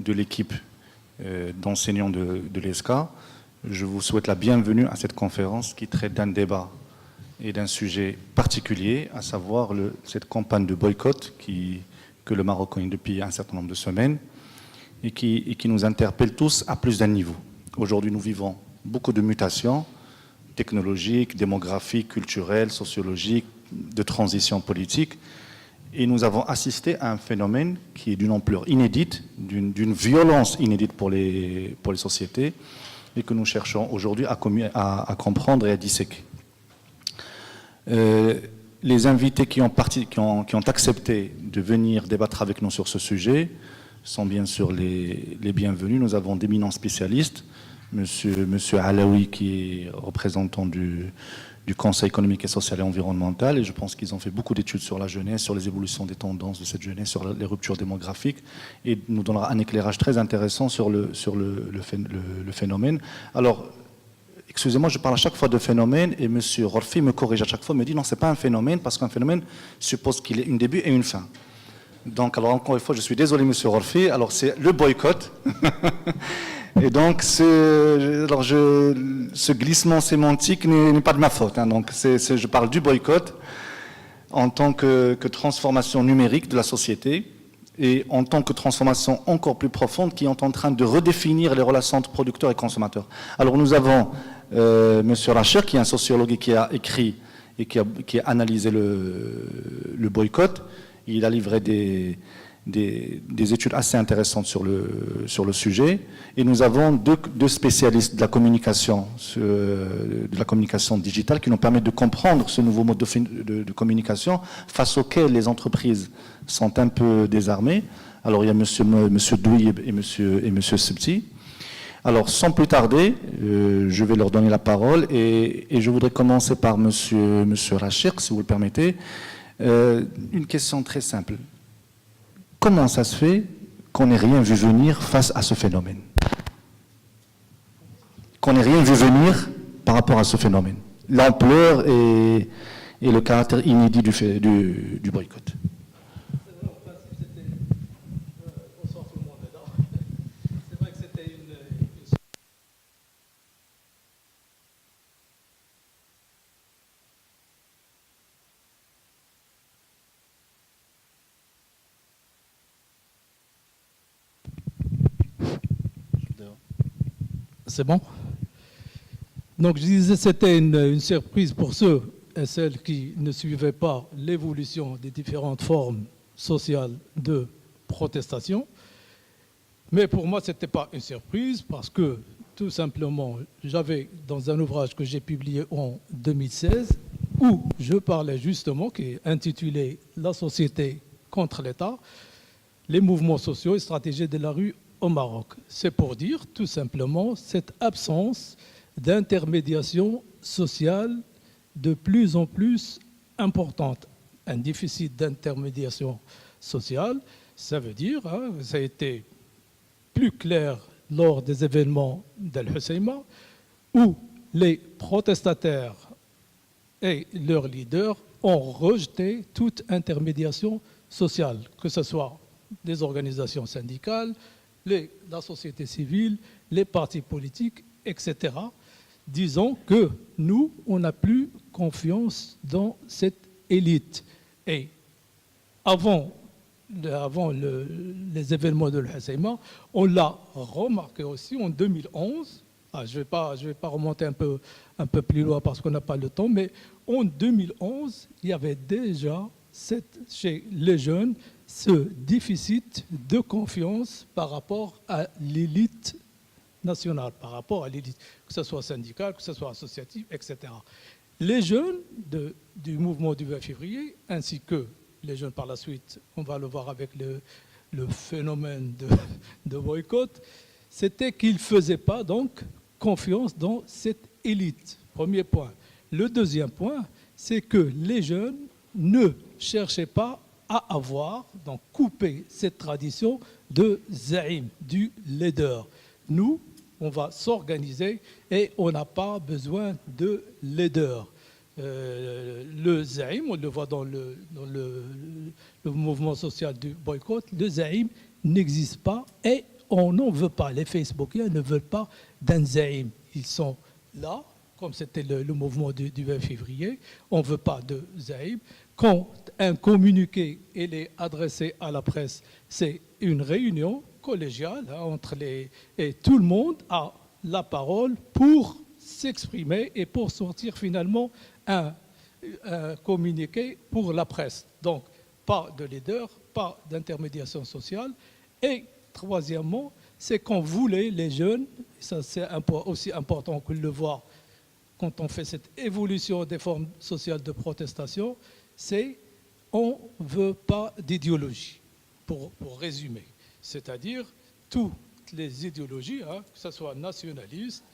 de l'équipe d'enseignants de l'ESCA, je vous souhaite la bienvenue à cette conférence qui traite d'un débat et d'un sujet particulier, à savoir cette campagne de boycott que le Maroc connaît depuis un certain nombre de semaines et qui nous interpelle tous à plus d'un niveau. Aujourd'hui, nous vivons beaucoup de mutations technologiques, démographiques, culturelles, sociologiques, de transition politique. Et nous avons assisté à un phénomène qui est d'une ampleur inédite, d'une violence inédite pour les sociétés, et que nous cherchons aujourd'hui à comprendre et à disséquer. Les invités qui ont accepté de venir débattre avec nous sur ce sujet sont bien sûr les bienvenus. Nous avons d'éminents spécialistes, Monsieur Alaoui, qui est représentant du Conseil économique et social et environnemental, et je pense qu'ils ont fait beaucoup d'études sur la jeunesse, sur les évolutions des tendances de cette jeunesse, sur les ruptures démographiques, et nous donnera un éclairage très intéressant sur le phénomène. Alors, excusez-moi, je parle à chaque fois de phénomène, et M. Rorfi me corrige à chaque fois, me dit non, c'est pas un phénomène, parce qu'un phénomène suppose qu'il ait un début et une fin. Donc, alors encore une fois, je suis désolé, M. Rorfi, alors c'est le boycott. Et donc, ce glissement sémantique n'est pas de ma faute. Hein. Donc, je parle du boycott en tant que transformation numérique de la société et en tant que transformation encore plus profonde qui est en train de redéfinir les relations entre producteurs et consommateurs. Alors, nous avons M. Rachir, qui est un sociologue et qui a écrit et qui a analysé le boycott. Il a livré des études assez intéressantes sur le sujet, et nous avons deux spécialistes de la communication digitale qui nous permettent de comprendre ce nouveau mode de communication face auquel les entreprises sont un peu désarmées. Alors il y a monsieur Douib et monsieur Subti. Alors sans plus tarder, je vais leur donner la parole et je voudrais commencer par monsieur Rachir, si vous le permettez. Une question très simple. Comment ça se fait qu'on n'ait rien vu venir face à ce phénomène? Qu'on n'ait rien vu venir par rapport à ce phénomène? L'ampleur et le caractère inédit du boycott. C'est vrai que c'était une... C'est bon? Donc je disais c'était une surprise pour ceux et celles qui ne suivaient pas l'évolution des différentes formes sociales de protestation. Mais pour moi, ce n'était pas une surprise parce que tout simplement, j'avais dans un ouvrage que j'ai publié en 2016 où je parlais justement, qui est intitulé « La société contre l'État, les mouvements sociaux et stratégies de la rue au Maroc ». C'est pour dire tout simplement cette absence d'intermédiation sociale de plus en plus importante. Un déficit d'intermédiation sociale, ça veut dire, hein, ça a été plus clair lors des événements d'Al-Husseima, où les protestataires et leurs leaders ont rejeté toute intermédiation sociale, que ce soit des organisations syndicales, la société civile, les partis politiques, etc. Disons que nous, on n'a plus confiance dans cette élite. Et avant les événements de l'Husseima, on l'a remarqué aussi en 2011. Je vais pas remonter un peu plus loin parce qu'on n'a pas le temps, mais en 2011, il y avait déjà chez les jeunes ce déficit de confiance par rapport à l'élite nationale, par rapport à l'élite, que ce soit syndicale, que ce soit associative, etc. Les jeunes du mouvement du 20 février, ainsi que les jeunes par la suite, on va le voir avec le phénomène de boycott, c'était qu'ils ne faisaient pas donc confiance dans cette élite. Premier point. Le deuxième point, c'est que les jeunes ne cherchaient pas à avoir, donc couper cette tradition de zaïm, du leader. Nous, on va s'organiser et on n'a pas besoin de leader. Le zaïm, on le voit dans le mouvement social du boycott, le zaïm n'existe pas et on n'en veut pas. Les Facebookiens ne veulent pas d'un zaïm. Ils sont là, comme c'était le mouvement du 20 février. On ne veut pas de zaïm. Quand un communiqué il est adressé à la presse, c'est une réunion collégiale entre et tout le monde a la parole pour s'exprimer et pour sortir finalement un communiqué pour la presse. Donc, pas de leader, pas d'intermédiation sociale. Et troisièmement, c'est qu'on voulait les jeunes, ça c'est aussi important que de le voir quand on fait cette évolution des formes sociales de protestation, c'est on ne veut pas d'idéologie, pour résumer. C'est-à-dire toutes les idéologies, que ce soit nationaliste,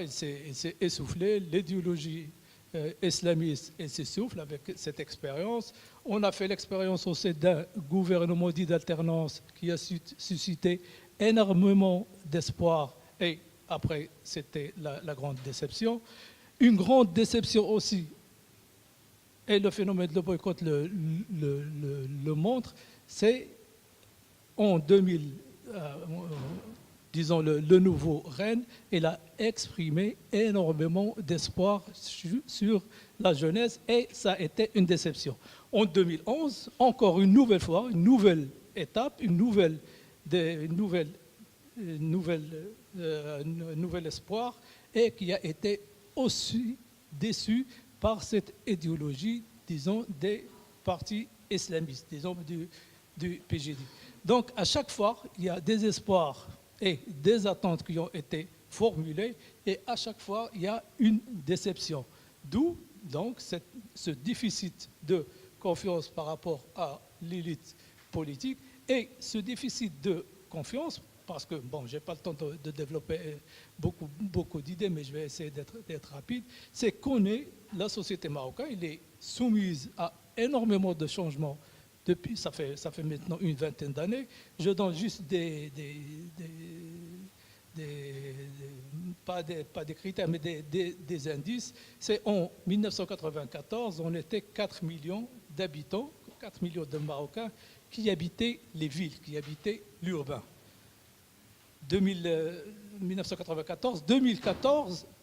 il s'est essoufflé, l'idéologie islamiste, elle s'essouffle avec cette expérience. On a fait l'expérience aussi d'un gouvernement dit d'alternance qui a suscité énormément d'espoir et après c'était la grande déception. Une grande déception aussi, et le phénomène de boycott le montre, c'est en 2000, disons le nouveau Rennes, il a exprimé énormément d'espoir sur la jeunesse et ça a été une déception. En 2011, encore une nouvelle fois, une nouvelle étape, un nouvel espoir et qui a été aussi déçu par cette idéologie, disons, des partis islamistes, disons, du PJD. Donc, à chaque fois, il y a des espoirs et des attentes qui ont été formulées et à chaque fois, il y a une déception. D'où, donc, ce déficit de confiance par rapport à l'élite politique et ce déficit de confiance, parce que, bon, je n'ai pas le temps de développer beaucoup d'idées, mais je vais essayer d'être rapide, c'est qu'on est, la société marocaine, elle est soumise à énormément de changements depuis, ça fait maintenant une vingtaine d'années. Je donne juste pas des critères, mais des indices. C'est en 1994, on était 4 millions d'habitants, 4 millions de Marocains qui habitaient les villes, qui habitaient l'urbain. 1994,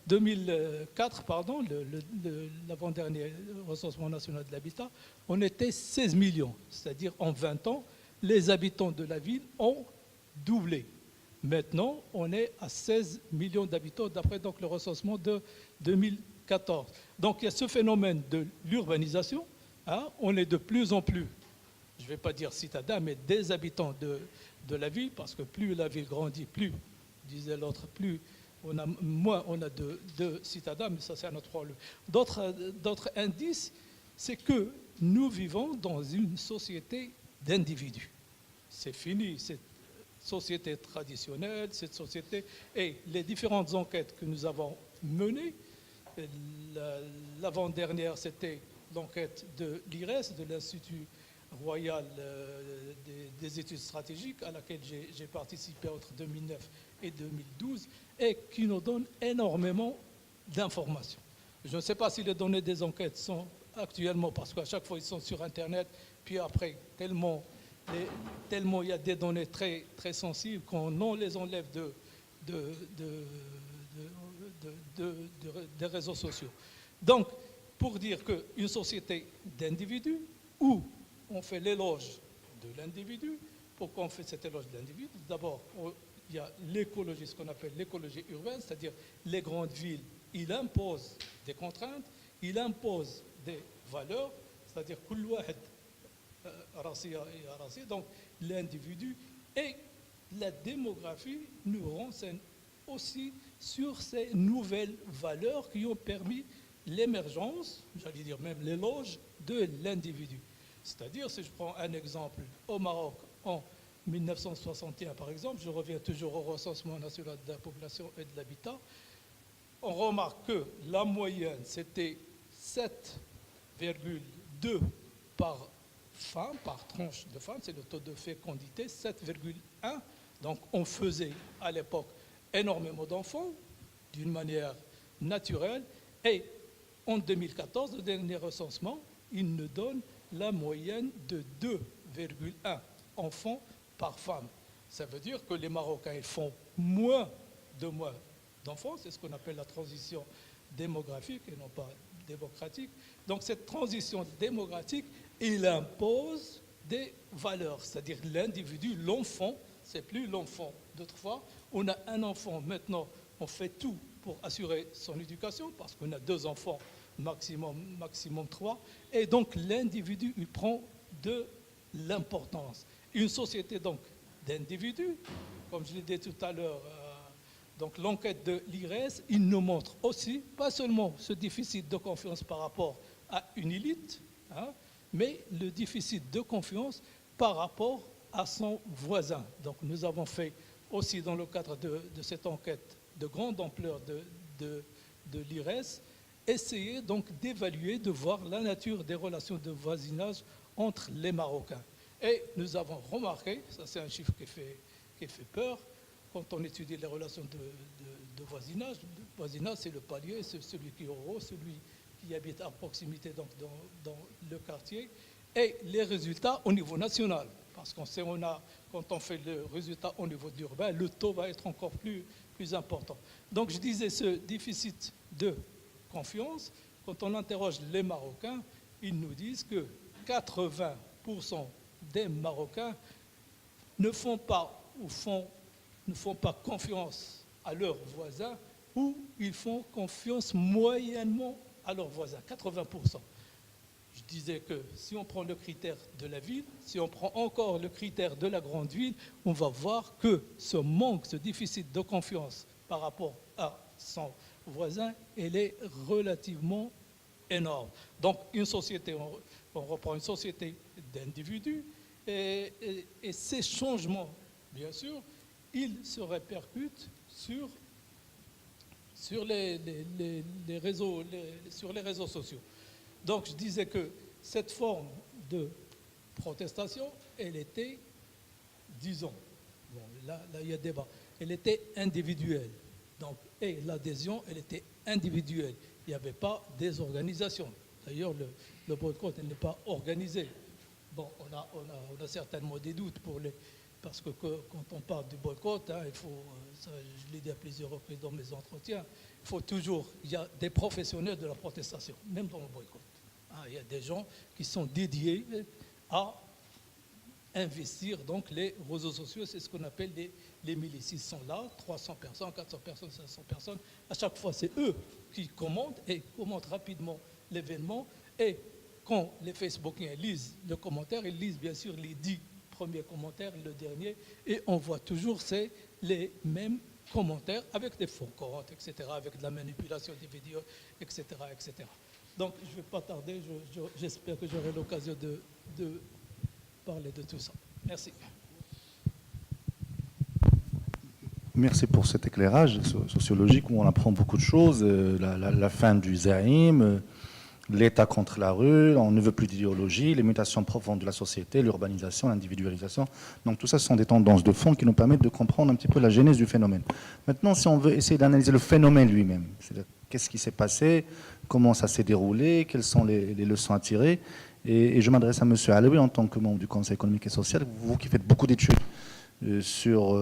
2004, pardon, l'avant-dernier recensement national de l'habitat, on était 16 millions. C'est-à-dire en 20 ans, les habitants de la ville ont doublé. Maintenant, on est à 16 millions d'habitants d'après donc, le recensement de 2014. Donc il y a ce phénomène de l'urbanisation. On est de plus en plus, je ne vais pas dire citadins, mais des habitants de la ville, parce que plus la ville grandit, plus, disait l'autre, plus moins on a de citadins, mais ça c'est un autre problème. D'autres indices, c'est que nous vivons dans une société d'individus. C'est fini cette société traditionnelle, cette société, et les différentes enquêtes que nous avons menées, l'avant-dernière c'était l'enquête de l'IRES, de l'Institut royal des études stratégiques, à laquelle j'ai participé entre 2009 et 2012, et qui nous donne énormément d'informations. Je ne sais pas si les données des enquêtes sont actuellement, parce qu'à chaque fois ils sont sur Internet, puis après, tellement il y a des données très, très sensibles qu'on les enlève des réseaux sociaux. Donc, pour dire qu'une société d'individus où on fait l'éloge de l'individu. Pourquoi on fait cet éloge de l'individu? D'abord, il y a l'écologie, ce qu'on appelle l'écologie urbaine, c'est-à-dire les grandes villes, il impose des contraintes, il impose des valeurs, c'est-à-dire donc l'individu et la démographie nous renseigne aussi sur ces nouvelles valeurs qui ont permis l'émergence, j'allais dire même l'éloge de l'individu. C'est-à-dire, si je prends un exemple, au Maroc, en 1961 par exemple, je reviens toujours au recensement national de la population et de l'habitat, on remarque que la moyenne, c'était 7,2 par femme, par tranche de femme, c'est le taux de fécondité, 7,1. Donc on faisait à l'époque énormément d'enfants, d'une manière naturelle, et en 2014, le dernier recensement, il nous donne la moyenne de 2,1 enfants par femme. Ça veut dire que les Marocains ils font moins d'enfants, c'est ce qu'on appelle la transition démographique et non pas démocratique. Donc cette transition démocratique, il impose des valeurs, c'est-à-dire l'individu, l'enfant, c'est plus l'enfant d'autrefois. On a un enfant, maintenant on fait tout pour assurer son éducation parce qu'on a 2 enfants, maximum 3. Et donc l'individu, il prend de l'importance. Une société donc d'individus, comme je l'ai dit tout à l'heure, donc l'enquête de l'IRES, il nous montre aussi, pas seulement ce déficit de confiance par rapport à une élite, mais le déficit de confiance par rapport à son voisin. Donc nous avons fait aussi dans le cadre de cette enquête de grande ampleur de l'IRES, essayer donc d'évaluer, de voir la nature des relations de voisinage entre les Marocains. Et nous avons remarqué, ça c'est un chiffre qui fait peur, quand on étudie les relations de voisinage. Le voisinage, c'est le palier, c'est celui qui est au haut, celui qui habite à proximité donc dans le quartier, et les résultats au niveau national. Parce qu'on sait, quand on fait le résultat au niveau urbain, le taux va être encore plus important. Donc je disais, ce déficit de confiance, quand on interroge les Marocains, ils nous disent que 80% des Marocains ne font pas confiance à leurs voisins, ou ils font confiance moyennement à leurs voisins, 80%. Je disais que si on prend le critère de la ville, si on prend encore le critère de la grande ville, on va voir que ce manque, ce déficit de confiance par rapport à son voisin, elle est relativement énorme. Donc une société, on reprend une société d'individus, et ces changements, bien sûr, ils se répercutent sur les réseaux sociaux. Donc je disais que cette forme de protestation, elle était, disons, bon, là il y a débat, elle était individuelle. Donc, et l'adhésion, elle était individuelle. Il n'y avait pas des organisations. D'ailleurs, le boycott, elle n'est pas organisé. Bon, on a certainement des doutes parce que quand on parle du boycott, il faut, ça, je l'ai dit à plusieurs reprises dans mes entretiens, il y a des professionnels de la protestation, même dans le boycott. Il y a des gens qui sont dédiés à investir donc les réseaux sociaux, c'est ce qu'on appelle les milices. Ils sont là, 300 personnes, 400 personnes, 500 personnes. À chaque fois, c'est eux qui commentent et commentent rapidement l'événement. Et quand les Facebookiens lisent le commentaire, ils lisent bien sûr les 10 premiers commentaires, le dernier, et on voit toujours les mêmes commentaires avec des faux comptes, etc., avec de la manipulation des vidéos, etc., etc. Donc, je ne vais pas tarder, j'espère que j'aurai l'occasion de parler de tout ça. Merci. Merci pour cet éclairage sociologique où on apprend beaucoup de choses, la fin du zaïm, l'État contre la rue, on ne veut plus d'idéologie, les mutations profondes de la société, l'urbanisation, l'individualisation. Donc tout ça, ce sont des tendances de fond qui nous permettent de comprendre un petit peu la genèse du phénomène. Maintenant, si on veut essayer d'analyser le phénomène lui-même, c'est-à-dire qu'est-ce qui s'est passé, comment ça s'est déroulé, quelles sont les leçons à tirer, et je m'adresse à M. Alaoui en tant que membre du Conseil économique et social, vous qui faites beaucoup d'études sur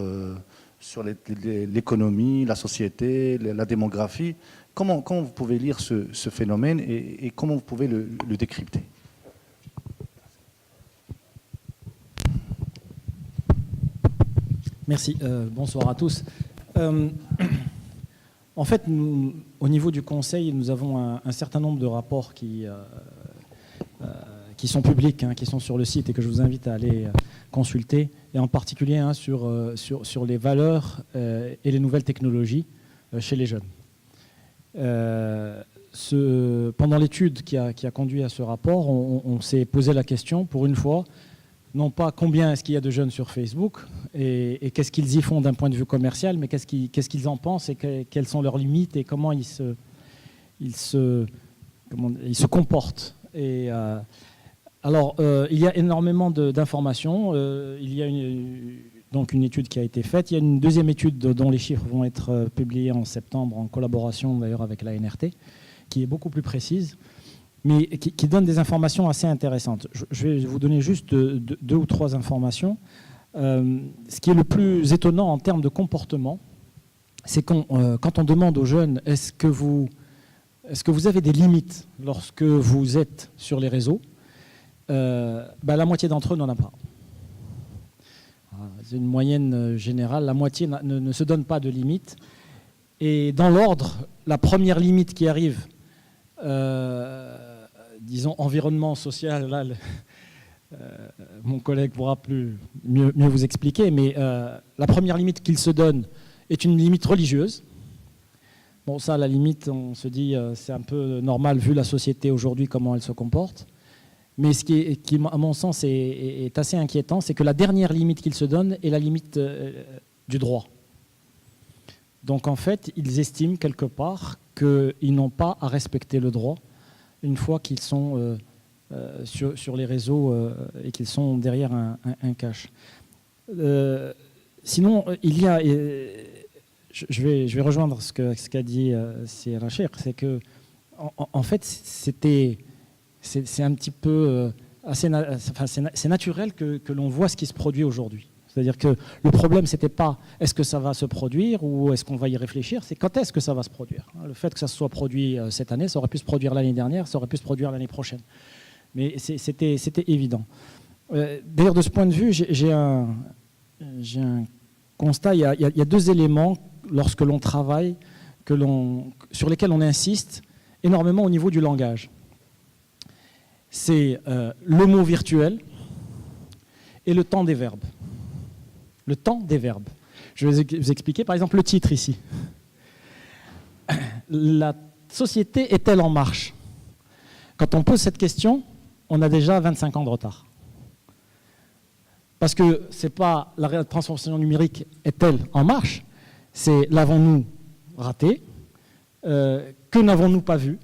l'économie, la société, la démographie. Comment vous pouvez lire ce phénomène et comment vous pouvez le décrypter? Merci. Bonsoir à tous. En fait, nous, au niveau du Conseil, nous avons un certain nombre de rapports qui sont publics, qui sont sur le site et que je vous invite à aller consulter, et en particulier sur les valeurs et les nouvelles technologies chez les jeunes. Pendant l'étude qui a conduit à ce rapport, on s'est posé la question, pour une fois, non pas combien est-ce qu'il y a de jeunes sur Facebook et qu'est-ce qu'ils y font d'un point de vue commercial, mais qu'est-ce qu'ils en pensent et quelles sont leurs limites et comment ils se comportent. Et, alors, il y a énormément d'informations. Il y a donc une étude qui a été faite. Il y a une deuxième étude dont les chiffres vont être publiés en septembre, en collaboration d'ailleurs avec la NRT, qui est beaucoup plus précise, mais qui donne des informations assez intéressantes. Je vais vous donner juste deux ou trois informations. Ce qui est le plus étonnant en termes de comportement, c'est quand on demande aux jeunes est-ce que vous avez des limites lorsque vous êtes sur les réseaux, la moitié d'entre eux n'en a pas. C'est une moyenne générale, la moitié ne se donne pas de limites. Et dans l'ordre, la première limite qui arrive, disons environnement social, là, mon collègue pourra mieux vous expliquer, mais la première limite qu'il se donne est une limite religieuse. Bon, ça, à la limite, on se dit c'est un peu normal vu la société aujourd'hui, comment elle se comporte. Mais ce qui, à mon sens, est assez inquiétant, c'est que la dernière limite qu'ils se donnent est la limite du droit. Donc, en fait, ils estiment quelque part qu'ils n'ont pas à respecter le droit une fois qu'ils sont sur les réseaux et qu'ils sont derrière un cache. Sinon, il y a... je vais rejoindre ce qu'a dit Sierra Cheikh, c'est que, en fait, c'est un petit peu c'est naturel que l'on voit ce qui se produit aujourd'hui. C'est-à-dire que le problème, ce n'était pas est-ce que ça va se produire ou est-ce qu'on va y réfléchir, c'est quand est-ce que ça va se produire. Le fait que ça se soit produit cette année, ça aurait pu se produire l'année dernière, ça aurait pu se produire l'année prochaine. Mais c'était évident. D'ailleurs, de ce point de vue, j'ai un constat. Il y a deux éléments lorsque l'on travaille sur lesquels on insiste énormément au niveau du langage. C'est le mot virtuel et le temps des verbes. Le temps des verbes. Je vais vous expliquer, par exemple, le titre ici. La société est-elle en marche? Quand on pose cette question, on a déjà 25 ans de retard. Parce que ce n'est pas la transformation numérique est-elle en marche, c'est l'avons-nous raté, que n'avons-nous pas vu,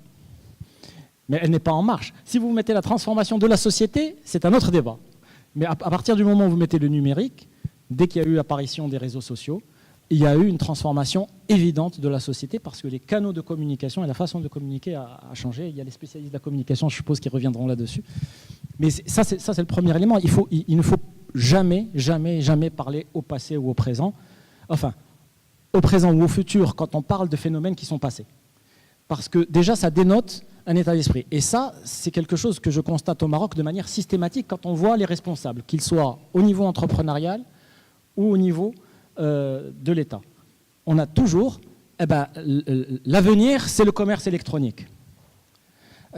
mais elle n'est pas en marche. Si vous mettez la transformation de la société, c'est un autre débat. Mais à partir du moment où vous mettez le numérique, dès qu'il y a eu l'apparition des réseaux sociaux, il y a eu une transformation évidente de la société parce que les canaux de communication et la façon de communiquer a changé. Il y a les spécialistes de la communication, je suppose, qui reviendront là-dessus. Mais ça, c'est le premier élément. Il ne faut jamais, jamais, jamais parler au passé ou au présent. Enfin, au présent ou au futur quand on parle de phénomènes qui sont passés. Parce que déjà, ça dénote un état d'esprit. Et ça, c'est quelque chose que je constate au Maroc de manière systématique quand on voit les responsables, qu'ils soient au niveau entrepreneurial ou au niveau de l'État. On a toujours, l'avenir, c'est le commerce électronique.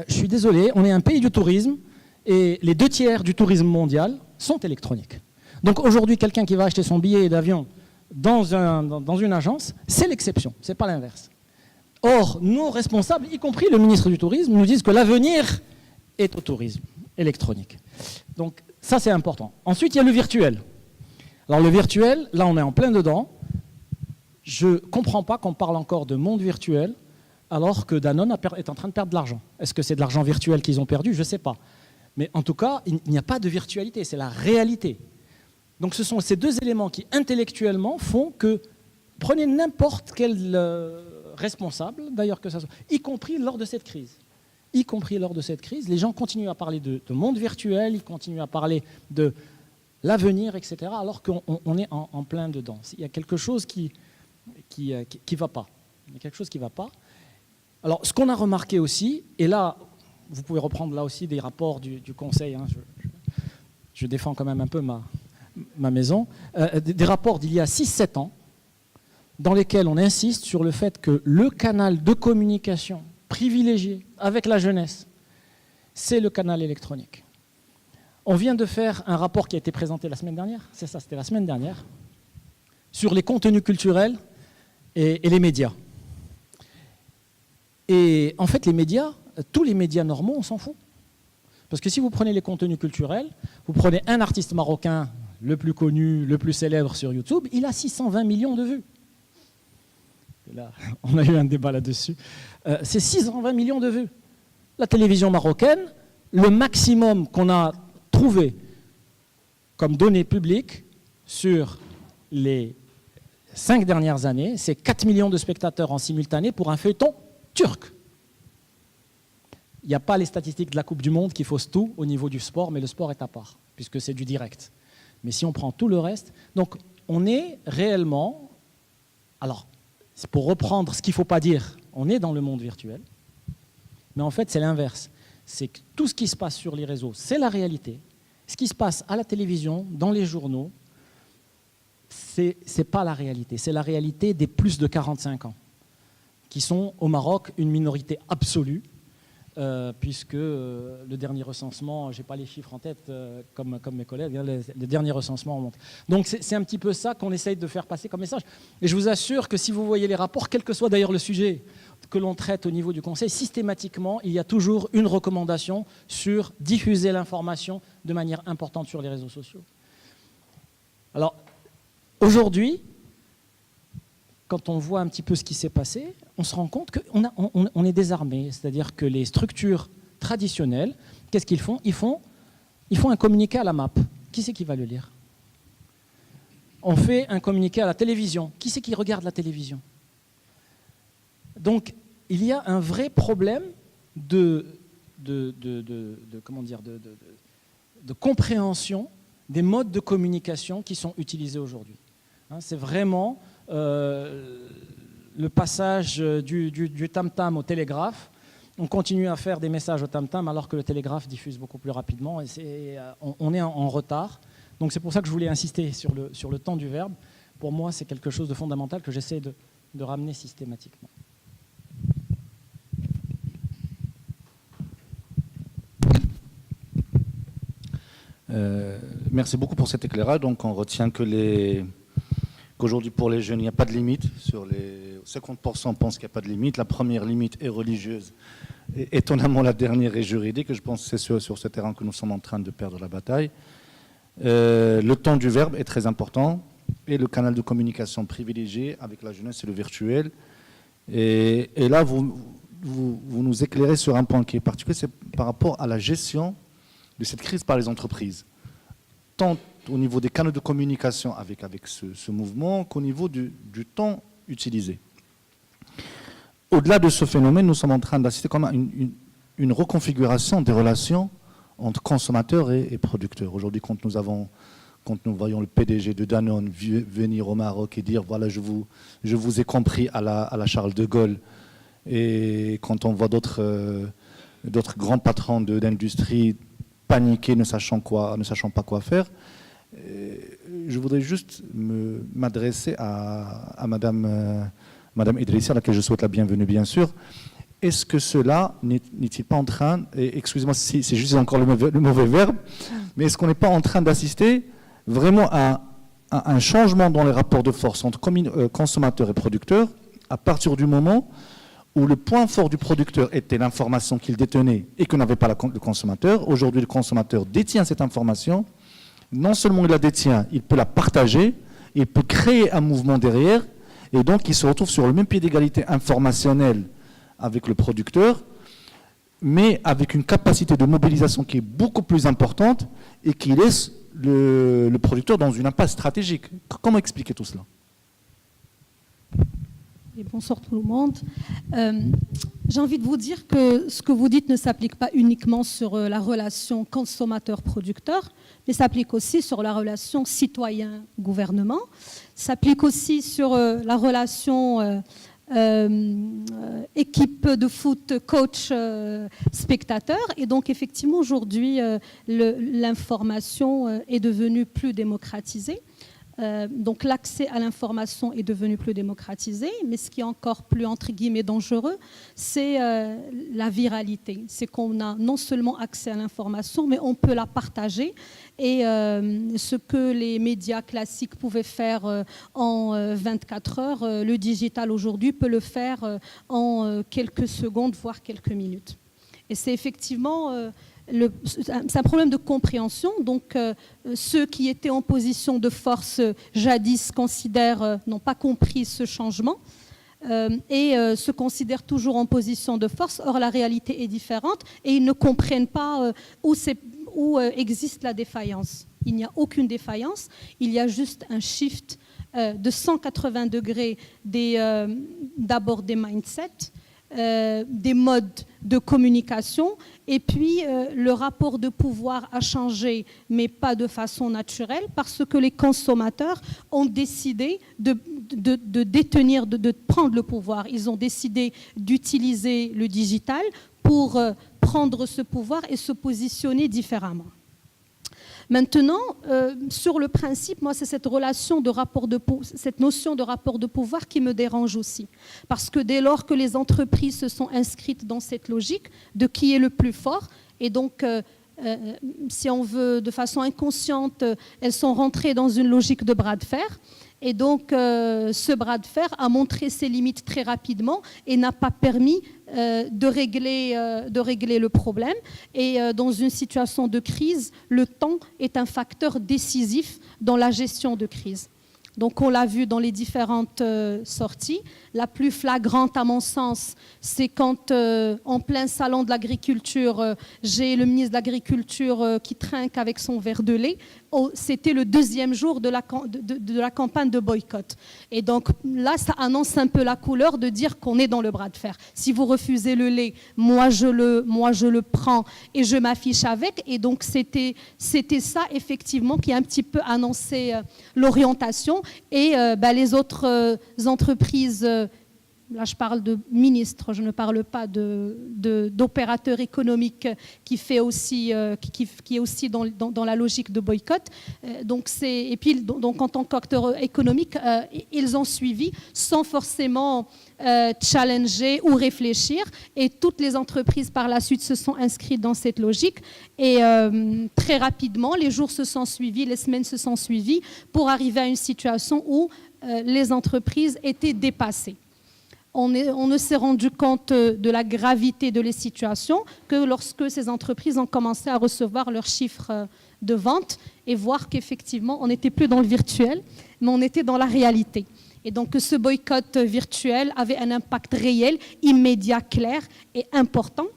Je suis désolé, on est un pays du tourisme et les 2/3 du tourisme mondial sont électroniques. Donc aujourd'hui, quelqu'un qui va acheter son billet d'avion dans une agence, c'est l'exception, ce n'est pas l'inverse. Or, nos responsables, y compris le ministre du Tourisme, nous disent que l'avenir est au tourisme électronique. Donc ça, c'est important. Ensuite, il y a le virtuel. Alors le virtuel, là, on est en plein dedans. Je ne comprends pas qu'on parle encore de monde virtuel alors que Danone est en train de perdre de l'argent. Est-ce que c'est de l'argent virtuel qu'ils ont perdu? Je ne sais pas. Mais en tout cas, il n'y a pas de virtualité, c'est la réalité. Donc ce sont ces deux éléments qui, intellectuellement, font que prenez n'importe quel responsable, d'ailleurs que ça soit, y compris lors de cette crise. Y compris lors de cette crise, les gens continuent à parler de monde virtuel, ils continuent à parler de l'avenir, etc., alors qu'on est en plein dedans. Il y a quelque chose qui va pas. Il y a quelque chose qui ne va pas. Alors, ce qu'on a remarqué aussi, et là, vous pouvez reprendre là aussi des rapports du Conseil, hein, je défends quand même un peu ma maison, des rapports d'il y a 6-7 ans, dans lesquels on insiste sur le fait que le canal de communication privilégié avec la jeunesse, c'est le canal électronique. On vient de faire un rapport qui a été présenté la semaine dernière, c'est ça, c'était la semaine dernière, sur les contenus culturels et les médias. Et en fait, les médias, tous les médias normaux, on s'en fout. Parce que si vous prenez les contenus culturels, vous prenez un artiste marocain, le plus connu, le plus célèbre sur YouTube, il a 620 millions de vues. Et là, on a eu un débat là-dessus. C'est 620 millions de vues. La télévision marocaine, le maximum qu'on a trouvé comme données publiques sur les 5 dernières années, c'est 4 millions de spectateurs en simultané pour un feuilleton turc. Il n'y a pas les statistiques de la Coupe du Monde qui faussent tout au niveau du sport, mais le sport est à part, puisque c'est du direct. Mais si on prend tout le reste, donc on est réellement, alors c'est pour reprendre ce qu'il ne faut pas dire, on est dans le monde virtuel, mais en fait c'est l'inverse. C'est que tout ce qui se passe sur les réseaux, c'est la réalité. Ce qui se passe à la télévision, dans les journaux, c'est pas la réalité. C'est la réalité des plus de 45 ans, qui sont au Maroc une minorité absolue, puisque le dernier recensement, je n'ai pas les chiffres en tête comme mes collègues, le dernier recensement remonte. Donc c'est un petit peu ça qu'on essaye de faire passer comme message. Et je vous assure que si vous voyez les rapports, quel que soit d'ailleurs le sujet que l'on traite au niveau du Conseil, systématiquement, il y a toujours une recommandation sur diffuser l'information de manière importante sur les réseaux sociaux. Alors, aujourd'hui, quand on voit un petit peu ce qui s'est passé, on se rend compte qu'on est désarmé. C'est-à-dire que les structures traditionnelles, qu'est-ce qu'ils font ? Ils font un communiqué à la map. Qui c'est qui va le lire ? On fait un communiqué à la télévision. Qui c'est qui regarde la télévision ? Donc, il y a un vrai problème de compréhension des modes de communication qui sont utilisés aujourd'hui. C'est vraiment le passage du tam-tam au télégraphe. On continue à faire des messages au tam-tam alors que le télégraphe diffuse beaucoup plus rapidement. Et on est en retard. Donc c'est pour ça que je voulais insister sur le temps du verbe. Pour moi, c'est quelque chose de fondamental que j'essaie de ramener systématiquement. Merci beaucoup pour cet éclairage. Donc on retient qu'aujourd'hui pour les jeunes, il n'y a pas de limite. Sur les 50% pensent qu'il n'y a pas de limite. La première limite est religieuse. Et étonnamment, la dernière est juridique. Je pense que c'est sur ce terrain que nous sommes en train de perdre la bataille. Le temps du verbe est très important. Et le canal de communication privilégié avec la jeunesse, c'est le virtuel. Et là, vous nous éclairez sur un point qui est particulier, c'est par rapport à la gestion de cette crise par les entreprises, tant au niveau des canaux de communication avec ce mouvement qu'au niveau du temps utilisé. Au-delà de ce phénomène, nous sommes en train d'assister comme à une reconfiguration des relations entre consommateurs et producteurs. Aujourd'hui, quand nous voyons le PDG de Danone venir au Maroc et dire « voilà, je vous ai compris à la Charles de Gaulle », et quand on voit d'autres grands patrons d'industrie paniquer, ne sachant pas quoi faire, je voudrais juste m'adresser à Madame Idrissi, à laquelle je souhaite la bienvenue, bien sûr. Est-ce que cela n'est-il pas en train, excusez-moi si c'est juste encore le mauvais verbe, mais est-ce qu'on n'est pas en train d'assister vraiment à un changement dans les rapports de force entre consommateurs et producteurs à partir du moment où le point fort du producteur était l'information qu'il détenait et que n'avait pas le consommateur. Aujourd'hui, le consommateur détient cette information. Non seulement il la détient, il peut la partager, il peut créer un mouvement derrière, et donc il se retrouve sur le même pied d'égalité informationnelle avec le producteur, mais avec une capacité de mobilisation qui est beaucoup plus importante et qui laisse le producteur dans une impasse stratégique. Comment expliquer tout cela ? Et bonsoir tout le monde. J'ai envie de vous dire que ce que vous dites ne s'applique pas uniquement sur la relation consommateur-producteur, mais s'applique aussi sur la relation citoyen-gouvernement, s'applique aussi sur la relation équipe de foot, coach, spectateur. Et donc effectivement aujourd'hui l'information est devenue plus démocratisée. Donc l'accès à l'information est devenu plus démocratisé, mais ce qui est encore plus entre guillemets dangereux, c'est la viralité. C'est qu'on a non seulement accès à l'information, mais on peut la partager. Et ce que les médias classiques pouvaient faire en 24 heures, le digital aujourd'hui peut le faire en quelques secondes, voire quelques minutes. Et c'est effectivement... c'est un problème de compréhension. Donc, ceux qui étaient en position de force jadis n'ont pas compris ce changement et se considèrent toujours en position de force. Or, la réalité est différente et ils ne comprennent pas où existe la défaillance. Il n'y a aucune défaillance. Il y a juste un shift de 180 degrés d'abord des mindsets, des modes de communication. Et puis, le rapport de pouvoir a changé, mais pas de façon naturelle, parce que les consommateurs ont décidé de détenir, de prendre le pouvoir. Ils ont décidé d'utiliser le digital pour prendre ce pouvoir et se positionner différemment. Maintenant, sur le principe, moi, c'est cette relation de rapport cette notion de rapport de pouvoir qui me dérange aussi. Parce que dès lors que les entreprises se sont inscrites dans cette logique de qui est le plus fort, et donc, si on veut, de façon inconsciente, elles sont rentrées dans une logique de bras de fer. Et donc, ce bras de fer a montré ses limites très rapidement et n'a pas permis de régler le problème. Et dans une situation de crise, le temps est un facteur décisif dans la gestion de crise. Donc, on l'a vu dans les différentes sorties. La plus flagrante, à mon sens, c'est quand, en plein salon de l'agriculture, j'ai le ministre de l'Agriculture qui trinque avec son verre de lait. C'était le deuxième jour de la campagne de boycott. Et donc, là, ça annonce un peu la couleur de dire qu'on est dans le bras de fer. Si vous refusez le lait, moi, je le prends et je m'affiche avec. Et donc, c'était ça, effectivement, qui a un petit peu annoncé l'orientation. Et les autres entreprises, là je parle de ministres, je ne parle pas d'opérateurs économiques qui est aussi dans la logique de boycott. Donc en tant qu'acteurs économiques, ils ont suivi sans forcément challenger ou réfléchir. Et toutes les entreprises par la suite se sont inscrites dans cette logique. Et très rapidement, les jours se sont suivis, les semaines se sont suivies pour arriver à une situation où les entreprises étaient dépassées. On ne s'est rendu compte de la gravité de la situation que lorsque ces entreprises ont commencé à recevoir leurs chiffres de vente et voir qu'effectivement, on n'était plus dans le virtuel, mais on était dans la réalité. Et donc, ce boycott virtuel avait un impact réel, immédiat, clair et important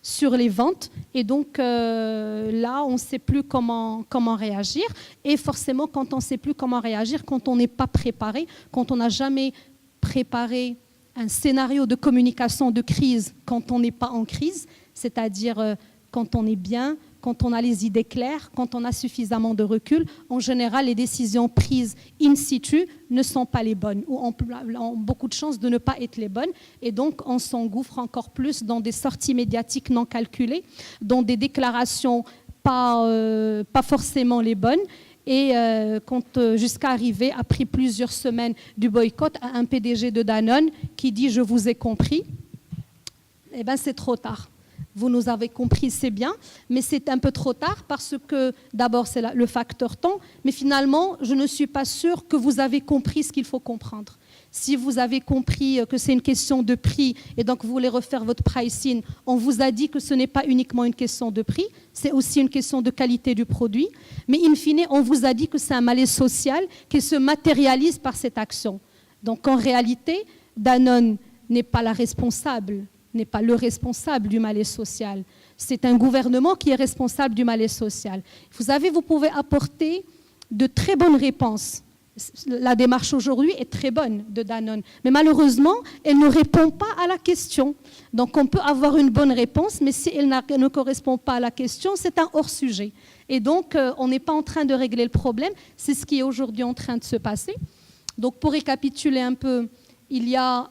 sur les ventes. Et donc, là, on ne sait plus comment réagir. Et forcément, quand on ne sait plus comment réagir, quand on n'est pas préparé, quand on n'a jamais préparé un scénario de communication de crise quand on n'est pas en crise, c'est-à-dire quand on est bien, quand on a les idées claires, quand on a suffisamment de recul, en général, les décisions prises in situ ne sont pas les bonnes ou ont beaucoup de chances de ne pas être les bonnes. Et donc, on s'engouffre encore plus dans des sorties médiatiques non calculées, dans des déclarations pas forcément les bonnes. Et jusqu'à arriver, après plusieurs semaines du boycott, à un PDG de Danone qui dit « je vous ai compris », eh bien c'est trop tard. Vous nous avez compris, c'est bien, mais c'est un peu trop tard parce que d'abord c'est le facteur temps, mais finalement je ne suis pas sûre que vous avez compris ce qu'il faut comprendre. Si vous avez compris que c'est une question de prix et donc vous voulez refaire votre pricing, on vous a dit que ce n'est pas uniquement une question de prix, c'est aussi une question de qualité du produit. Mais in fine, on vous a dit que c'est un malaise social qui se matérialise par cette action. Donc en réalité, Danone n'est pas le responsable du malaise social. C'est un gouvernement qui est responsable du malaise social. Vous savez, vous pouvez apporter de très bonnes réponses. La démarche aujourd'hui est très bonne de Danone, mais malheureusement, elle ne répond pas à la question. Donc on peut avoir une bonne réponse, mais si elle ne correspond pas à la question, c'est un hors-sujet. Et donc, on n'est pas en train de régler le problème, c'est ce qui est aujourd'hui en train de se passer. Donc pour récapituler un peu, il y a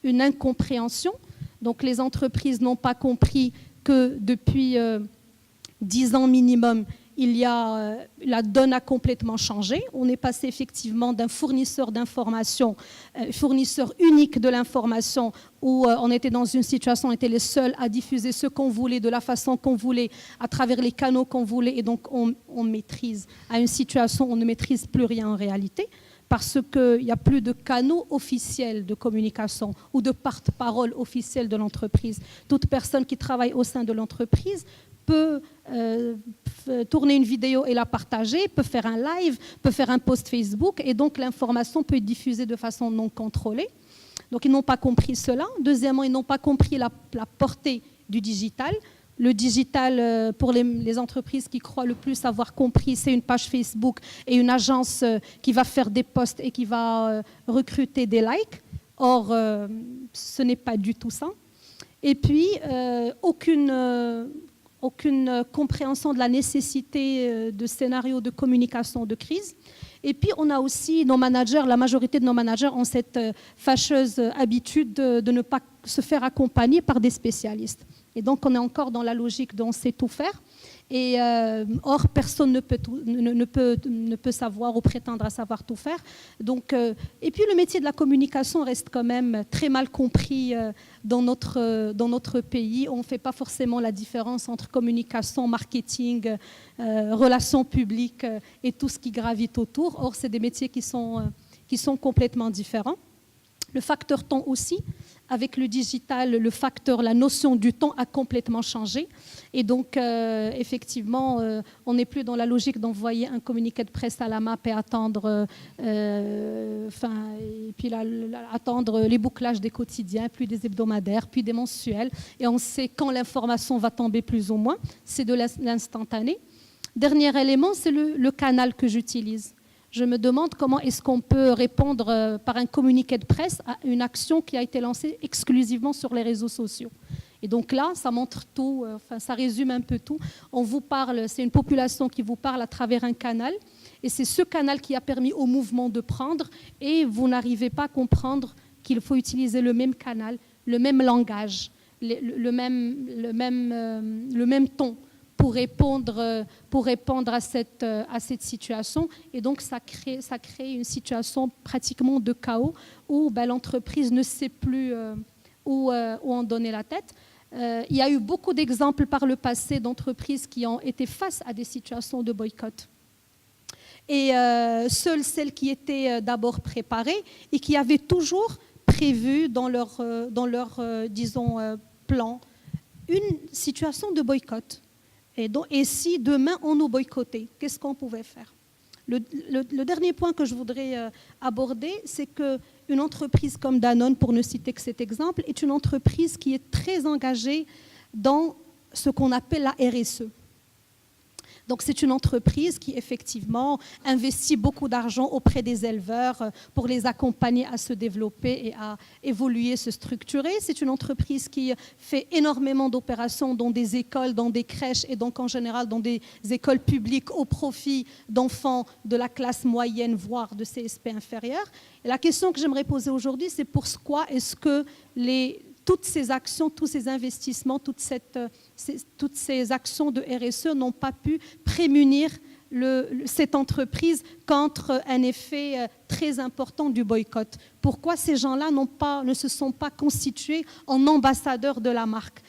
une incompréhension. Donc les entreprises n'ont pas compris que depuis 10 ans minimum, la donne a complètement changé. On est passé effectivement d'un fournisseur d'information, fournisseur unique de l'information, où on était dans une situation, on était les seuls à diffuser ce qu'on voulait, de la façon qu'on voulait, à travers les canaux qu'on voulait, et donc on maîtrise, à une situation où on ne maîtrise plus rien en réalité, parce qu'il n'y a plus de canaux officiels de communication ou de porte-parole officiel de l'entreprise. Toute personne qui travaille au sein de l'entreprise peut tourner une vidéo et la partager, peut faire un live, peut faire un post Facebook, et donc l'information peut être diffusée de façon non contrôlée. Donc ils n'ont pas compris cela. Deuxièmement, ils n'ont pas compris la portée du digital. Le digital, pour les entreprises qui croient le plus avoir compris, c'est une page Facebook et une agence qui va faire des posts et qui va recruter des likes. Or, ce n'est pas du tout ça. Et puis, aucune compréhension de la nécessité de scénarios de communication de crise. Et puis, on a aussi nos managers, la majorité de nos managers ont cette fâcheuse habitude de ne pas se faire accompagner par des spécialistes. Et donc, on est encore dans la logique dont on sait tout faire. Et or, personne ne peut savoir ou prétendre à savoir tout faire. Donc, et puis, le métier de la communication reste quand même très mal compris dans notre pays. On ne fait pas forcément la différence entre communication, marketing, relations publiques et tout ce qui gravite autour. Or, c'est des métiers qui sont complètement différents. Le facteur temps aussi, avec le digital, la notion du temps a complètement changé. Et donc, effectivement, on n'est plus dans la logique d'envoyer un communiqué de presse à la map et attendre, attendre les bouclages des quotidiens, puis des hebdomadaires, puis des mensuels. Et on sait quand l'information va tomber plus ou moins. C'est de l'instantané. Dernier élément, c'est le canal que j'utilise. Je me demande comment est-ce qu'on peut répondre par un communiqué de presse à une action qui a été lancée exclusivement sur les réseaux sociaux. Et donc là, ça montre tout, ça résume un peu tout. On vous parle, c'est une population qui vous parle à travers un canal, et c'est ce canal qui a permis au mouvement de prendre, et vous n'arrivez pas à comprendre qu'il faut utiliser le même canal, le même langage, le même ton, pour répondre à cette situation. Et donc, ça crée une situation pratiquement de chaos où l'entreprise ne sait plus où en donner la tête. Il y a eu beaucoup d'exemples par le passé d'entreprises qui ont été face à des situations de boycott. Et seules celles qui étaient d'abord préparées et qui avaient toujours prévu dans leur plan une situation de boycott. Et si demain on nous boycottait, qu'est-ce qu'on pouvait faire ? Le dernier point que je voudrais aborder, c'est qu'une entreprise comme Danone, pour ne citer que cet exemple, est une entreprise qui est très engagée dans ce qu'on appelle la RSE. Donc c'est une entreprise qui effectivement investit beaucoup d'argent auprès des éleveurs pour les accompagner à se développer et à évoluer, se structurer. C'est une entreprise qui fait énormément d'opérations dans des écoles, dans des crèches et donc en général dans des écoles publiques au profit d'enfants de la classe moyenne, voire de CSP inférieur. Et la question que j'aimerais poser aujourd'hui, c'est pourquoi est-ce que toutes ces actions, tous ces investissements, toutes ces actions de RSE n'ont pas pu prémunir cette entreprise contre un effet très important du boycott. Pourquoi ces gens-là ne se sont pas constitués en ambassadeurs de la marque ?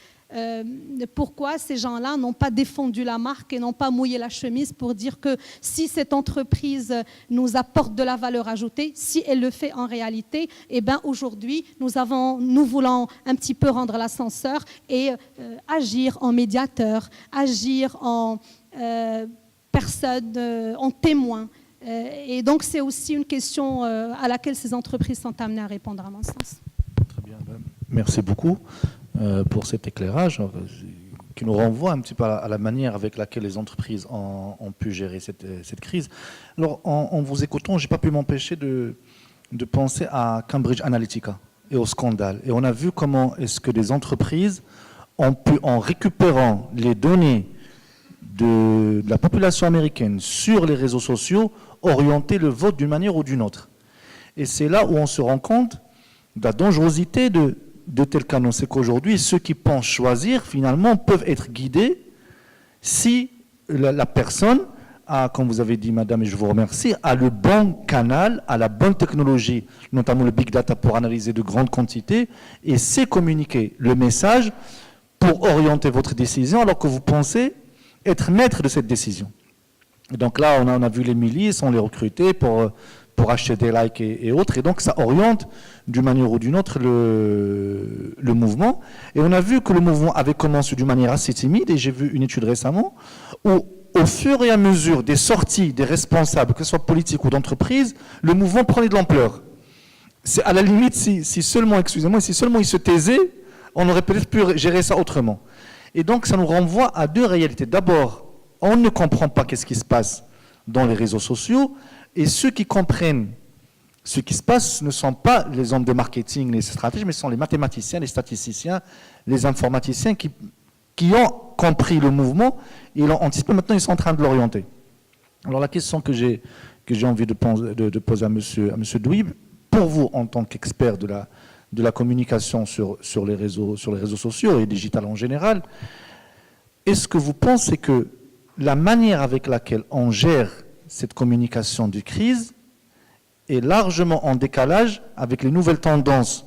Pourquoi ces gens-là n'ont pas défendu la marque et n'ont pas mouillé la chemise pour dire que si cette entreprise nous apporte de la valeur ajoutée, si elle le fait en réalité, eh bien aujourd'hui, nous voulons un petit peu rendre l'ascenseur et agir en médiateur, agir en personne, en témoin. Et donc c'est aussi une question à laquelle ces entreprises sont amenées à répondre, à mon sens. Très bien, merci beaucoup pour cet éclairage qui nous renvoie un petit peu à la manière avec laquelle les entreprises ont pu gérer cette crise. Alors, en vous écoutant, je n'ai pas pu m'empêcher de penser à Cambridge Analytica et au scandale. Et on a vu comment est-ce que des entreprises ont pu, en récupérant les données de la population américaine sur les réseaux sociaux, orienter le vote d'une manière ou d'une autre. Et c'est là où on se rend compte de la dangerosité de tels canaux. C'est qu'aujourd'hui, ceux qui pensent choisir, finalement, peuvent être guidés si la personne a, comme vous avez dit, madame, et je vous remercie, a le bon canal, a la bonne technologie, notamment le big data pour analyser de grandes quantités, et sait communiquer le message pour orienter votre décision, alors que vous pensez être maître de cette décision. Et donc là, on a vu les milices, on les recrutait pour acheter des likes et autres, et donc ça oriente d'une manière ou d'une autre le mouvement. Et on a vu que le mouvement avait commencé d'une manière assez timide, et j'ai vu une étude récemment, où au fur et à mesure des sorties des responsables, que ce soit politiques ou d'entreprise, le mouvement prenait de l'ampleur. C'est à la limite, si seulement, excusez-moi, si seulement ils se taisaient, on aurait peut-être pu gérer ça autrement. Et donc ça nous renvoie à deux réalités. D'abord, on ne comprend pas qu'est-ce qui se passe dans les réseaux sociaux, et ceux qui comprennent Ce qui se passe ne sont pas les hommes de marketing, les stratèges, mais ce sont les mathématiciens, les statisticiens, les informaticiens qui ont compris le mouvement, ils l'ont anticipé, maintenant ils sont en train de l'orienter. Alors la question que j'ai envie de poser à monsieur Douib, pour vous en tant qu'expert de la communication sur les réseaux sociaux et digital en général, est-ce que vous pensez que la manière avec laquelle on gère cette communication de crise est largement en décalage avec les nouvelles tendances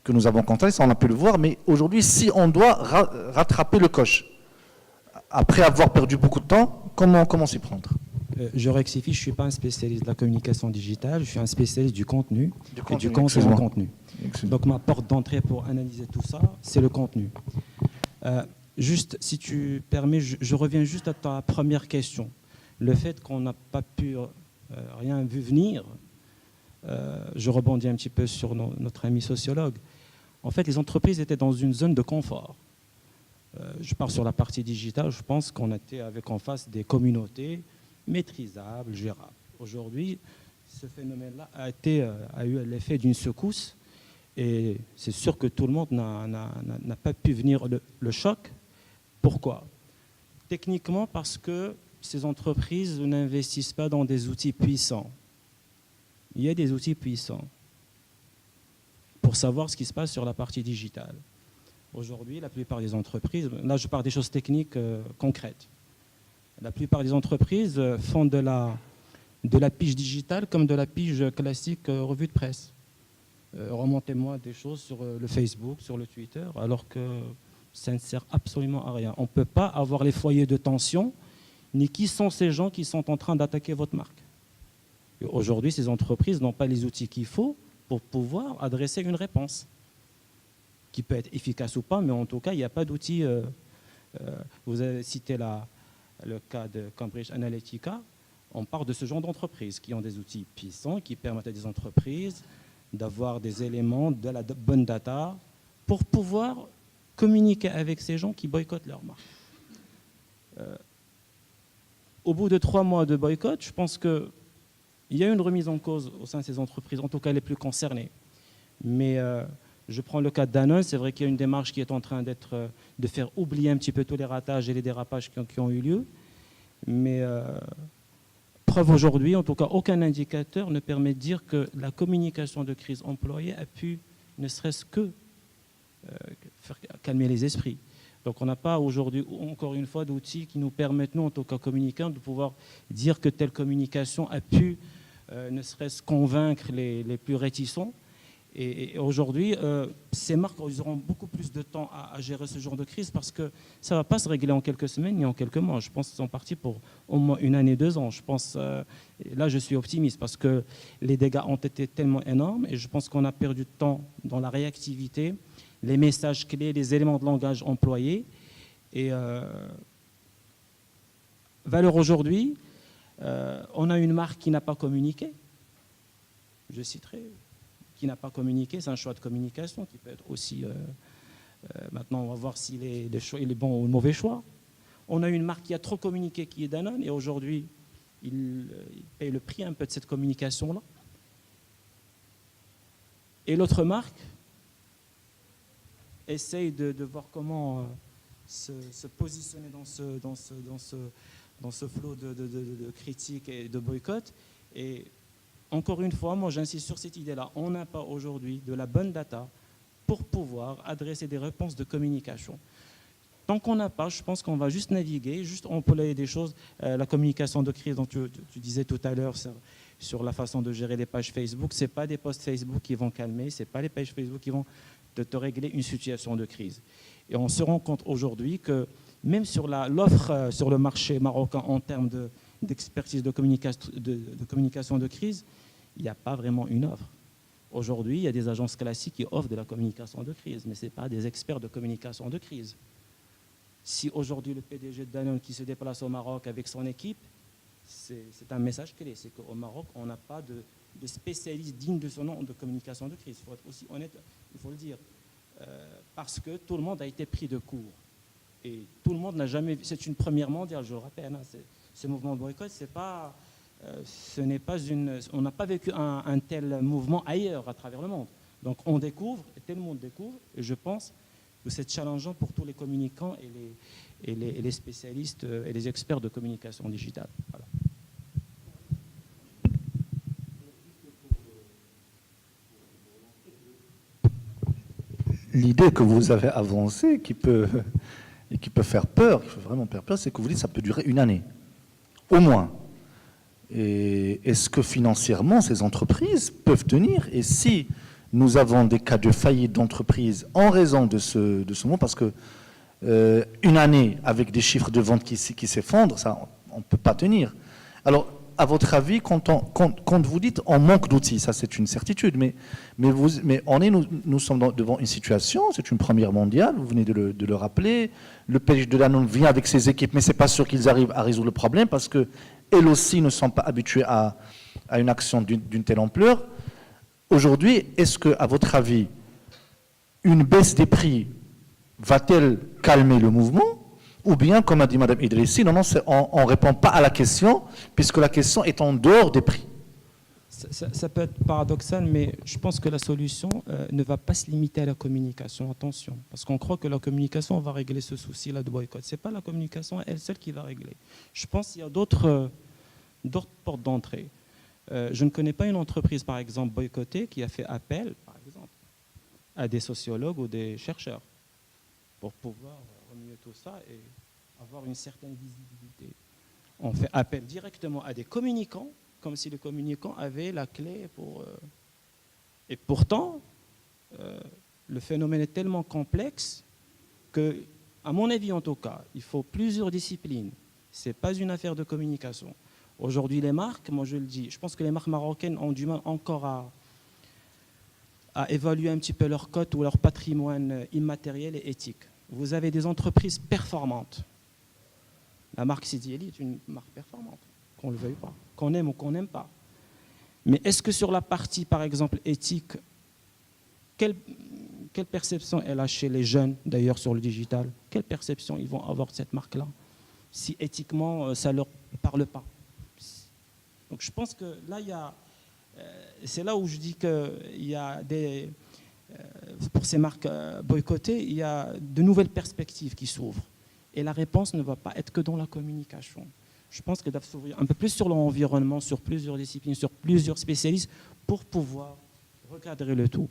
que nous avons constatées, ça on a pu le voir, mais aujourd'hui, si on doit rattraper le coche, après avoir perdu beaucoup de temps, comment s'y prendre? Je rectifie, je ne suis pas un spécialiste de la communication digitale, je suis un spécialiste du contenu et du contenu. Donc ma porte d'entrée pour analyser tout ça, c'est le contenu. Juste, si tu permets, je reviens juste à ta première question. Le fait qu'on n'a pas pu rien vu venir, je rebondis un petit peu sur notre ami sociologue. En fait, les entreprises étaient dans une zone de confort. Je pars sur la partie digitale, je pense qu'on était avec en face des communautés maîtrisables, gérables. Aujourd'hui, ce phénomène-là a eu l'effet d'une secousse et c'est sûr que tout le monde n'a pas pu venir le choc. Pourquoi? Techniquement, parce que ces entreprises n'investissent pas dans des outils puissants. Il y a des outils puissants pour savoir ce qui se passe sur la partie digitale. Aujourd'hui, la plupart des entreprises, là je parle des choses techniques concrètes, la plupart des entreprises font de la pige digitale comme de la pige classique revue de presse. Remontez-moi des choses sur le Facebook, sur le Twitter, alors que ça ne sert absolument à rien. On ne peut pas avoir les foyers de tension, ni qui sont ces gens qui sont en train d'attaquer votre marque. Aujourd'hui, ces entreprises n'ont pas les outils qu'il faut pour pouvoir adresser une réponse, qui peut être efficace ou pas, mais en tout cas, il n'y a pas d'outils. Vous avez cité le cas de Cambridge Analytica. On parle de ce genre d'entreprises qui ont des outils puissants, qui permettent à des entreprises d'avoir des éléments, de la bonne data, pour pouvoir communiquer avec ces gens qui boycottent leur marque. Au bout de 3 mois de boycott, je pense qu'il y a une remise en cause au sein de ces entreprises, en tout cas les plus concernées. Mais je prends le cas de Danone, c'est vrai qu'il y a une démarche qui est en train de faire oublier un petit peu tous les ratages et les dérapages qui ont eu lieu. Mais preuve aujourd'hui, en tout cas, aucun indicateur ne permet de dire que la communication de crise employée a pu, ne serait-ce que, faire calmer les esprits. Donc on n'a pas aujourd'hui, encore une fois, d'outils qui nous permettent, nous, en tant que communicants, de pouvoir dire que telle communication a pu, ne serait-ce convaincre les plus réticents. Et aujourd'hui, ces marques ils auront beaucoup plus de temps à gérer ce genre de crise parce que ça ne va pas se régler en quelques semaines ni en quelques mois. Je pense qu'ils sont partis pour au moins 1 année, 2 ans. Je pense, là, je suis optimiste parce que les dégâts ont été tellement énormes et je pense qu'on a perdu de temps dans la réactivité, les messages clés, les éléments de langage employés. Et valeur aujourd'hui, on a une marque qui n'a pas communiqué. Je citerai. Qui n'a pas communiqué, c'est un choix de communication qui peut être aussi... maintenant, on va voir s'il est les bons ou le mauvais choix. On a une marque qui a trop communiqué, qui est Danone, et aujourd'hui, il paye le prix un peu de cette communication-là. Et l'autre marque essaye de voir comment se positionner dans ce flot de critiques et de boycotts. Et encore une fois, moi j'insiste sur cette idée-là. On n'a pas aujourd'hui de la bonne data pour pouvoir adresser des réponses de communication. Tant qu'on n'a pas, je pense qu'on va juste naviguer, juste employer des choses. La communication de crise dont tu disais tout à l'heure sur la façon de gérer les pages Facebook, ce n'est pas des posts Facebook qui vont calmer, ce n'est pas les pages Facebook qui vont te régler une situation de crise. Et on se rend compte aujourd'hui que même sur l'offre sur le marché marocain en termes d'expertise de communication de crise, il n'y a pas vraiment une offre. Aujourd'hui, il y a des agences classiques qui offrent de la communication de crise, mais ce n'est pas des experts de communication de crise. Si aujourd'hui le PDG de Danone qui se déplace au Maroc avec son équipe, c'est un message clé, c'est qu'au Maroc, on n'a pas de spécialistes dignes de son nom de communication de crise. Il faut être aussi honnête, il faut le dire, parce que tout le monde a été pris de court. Et tout le monde n'a jamais vu, c'est une première mondiale, je le rappelle, hein, ce mouvement de boycott, c'est pas on n'a pas vécu un tel mouvement ailleurs à travers le monde. Donc on découvre, et tout le monde découvre, et je pense que c'est challengeant pour tous les communicants et les spécialistes et les experts de communication digitale. Voilà. L'idée que vous avez avancée qui peut faire peur, qui fait vraiment faire peur, c'est que vous dites que ça peut durer une année, au moins. Et est-ce que financièrement, ces entreprises peuvent tenir? Et si nous avons des cas de faillite d'entreprise en raison de ce moment, parce que une année avec des chiffres de vente qui s'effondrent, ça, on ne peut pas tenir. Alors, à votre avis, quand vous dites on manque d'outils, ça c'est une certitude, mais nous sommes devant une situation, c'est une première mondiale, vous venez de le rappeler, le PJ de Danone vient avec ses équipes, mais ce n'est pas sûr qu'ils arrivent à résoudre le problème, parce qu'elles aussi ne sont pas habituées à une action d'une telle ampleur. Aujourd'hui, est-ce que, à votre avis, une baisse des prix va-t-elle calmer le mouvement? Ou bien, comme a dit Mme Idrissi, non, on ne répond pas à la question, puisque la question est en dehors des prix. Ça peut être paradoxal, mais je pense que la solution ne va pas se limiter à la communication. Attention, parce qu'on croit que la communication va régler ce souci-là de boycott. Ce n'est pas la communication elle seule qui va régler. Je pense qu'il y a d'autres portes d'entrée. Je ne connais pas une entreprise, par exemple, boycottée, qui a fait appel, par exemple, à des sociologues ou des chercheurs pour pouvoir remuer tout ça et avoir une certaine visibilité. On fait appel directement à des communicants, comme si les communicants avaient la clé pour... Et pourtant, le phénomène est tellement complexe que, à mon avis en tout cas, il faut plusieurs disciplines. Ce n'est pas une affaire de communication. Aujourd'hui, les marques, moi je le dis, je pense que les marques marocaines ont du mal encore à évaluer un petit peu leur cote ou leur patrimoine immatériel et éthique. Vous avez des entreprises performantes. La marque Sidi Eli est une marque performante, qu'on ne le veuille pas, qu'on aime ou qu'on n'aime pas. Mais est-ce que sur la partie, par exemple, éthique, quelle perception elle a chez les jeunes, d'ailleurs sur le digital? Quelle perception ils vont avoir de cette marque-là, si éthiquement ça ne leur parle pas? Donc je pense que là, c'est là où je dis qu'il y a pour ces marques boycottées, il y a de nouvelles perspectives qui s'ouvrent. Et la réponse ne va pas être que dans la communication. Je pense qu'elle doit s'ouvrir un peu plus sur l'environnement, sur plusieurs disciplines, sur plusieurs spécialistes, pour pouvoir recadrer le tout.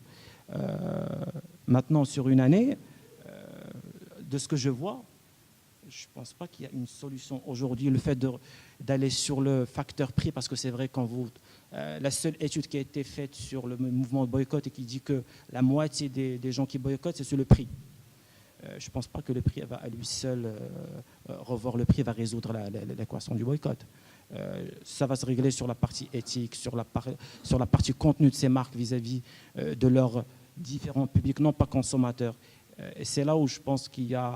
Maintenant, sur une année, de ce que je vois, je ne pense pas qu'il y a une solution aujourd'hui. Le fait d'aller sur le facteur prix, parce que c'est vrai, la seule étude qui a été faite sur le mouvement de boycott et qui dit que la moitié des gens qui boycottent, c'est sur le prix. Je ne pense pas que le prix va à lui seul, revoir le prix va résoudre l'équation du boycott. Ça va se régler sur la partie éthique, sur la partie contenu de ces marques vis-à-vis de leurs différents publics, non pas consommateurs. Et c'est là où je pense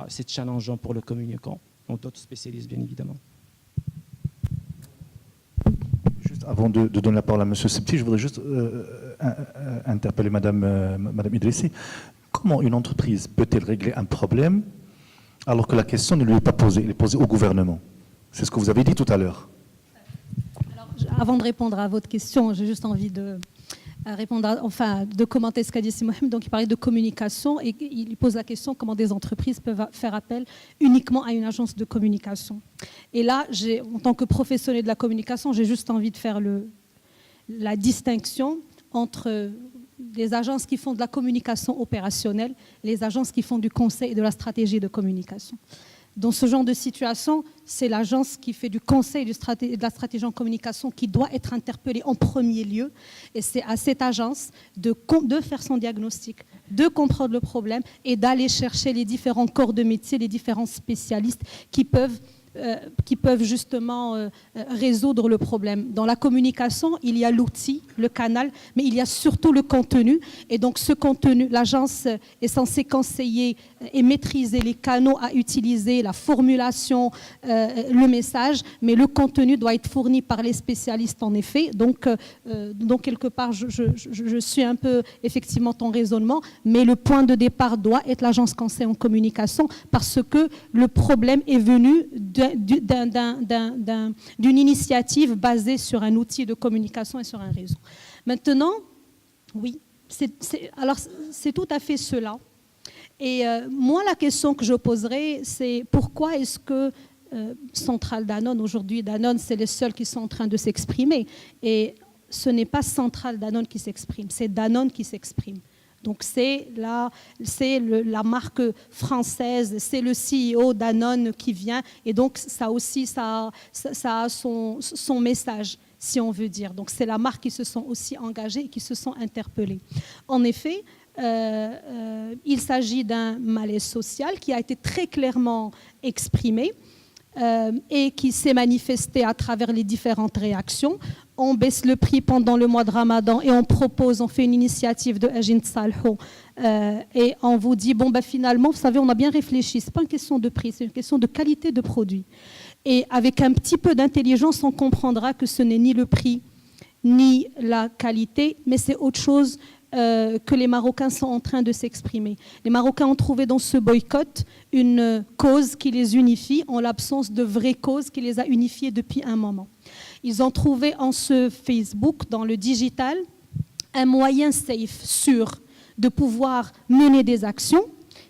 c'est challengeant pour le communicant, dont d'autres spécialistes, bien évidemment. Juste avant de donner la parole à M. Septi, je voudrais juste interpeller Mme Idrissi. Comment une entreprise peut-elle régler un problème alors que la question ne lui est pas posée, elle est posée au gouvernement? C'est ce que vous avez dit tout à l'heure. Alors, avant de répondre à votre question, j'ai juste envie de de commenter ce qu'a dit Mohamed. Donc, il parlait de communication et il pose la question comment des entreprises peuvent faire appel uniquement à une agence de communication. Et là, en tant que professionnel de la communication, j'ai juste envie de faire la distinction entre les agences qui font de la communication opérationnelle, les agences qui font du conseil et de la stratégie de communication. Dans ce genre de situation, c'est l'agence qui fait du conseil et de la stratégie en communication qui doit être interpellée en premier lieu. Et c'est à cette agence de faire son diagnostic, de comprendre le problème et d'aller chercher les différents corps de métier, les différents spécialistes qui peuvent justement résoudre le problème. Dans la communication, il y a l'outil, le canal, mais il y a surtout le contenu. Et donc ce contenu, l'agence est censée conseiller et maîtriser les canaux à utiliser, la formulation, le message, mais le contenu doit être fourni par les spécialistes en effet. Donc quelque part, je suis un peu effectivement ton raisonnement, mais le point de départ doit être l'agence conseil en communication parce que le problème est venu d'une initiative basée sur un outil de communication et sur un réseau. Maintenant, oui, c'est tout à fait cela. Et moi, la question que je poserai, c'est pourquoi est-ce que Centrale Danone, aujourd'hui Danone, c'est les seuls qui sont en train de s'exprimer. Et ce n'est pas Centrale Danone qui s'exprime, c'est Danone qui s'exprime. Donc c'est la marque française, c'est le CEO Danone qui vient. Et donc ça aussi, ça a son message, si on veut dire. Donc c'est la marque qui se sont aussi engagés et qui se sont interpellés. En effet, il s'agit d'un malaise social qui a été très clairement exprimé et qui s'est manifesté à travers les différentes réactions. On baisse le prix pendant le mois de Ramadan et on fait une initiative de Agent Salho et on vous dit, bon, ben, finalement, vous savez, on a bien réfléchi, ce n'est pas une question de prix, c'est une question de qualité de produit. Et avec un petit peu d'intelligence, on comprendra que ce n'est ni le prix, ni la qualité, mais c'est autre chose que les Marocains sont en train de s'exprimer. Les Marocains ont trouvé dans ce boycott une cause qui les unifie, en l'absence de vraie cause qui les a unifiés depuis un moment. Ils ont trouvé en ce Facebook, dans le digital, un moyen safe, sûr, de pouvoir mener des actions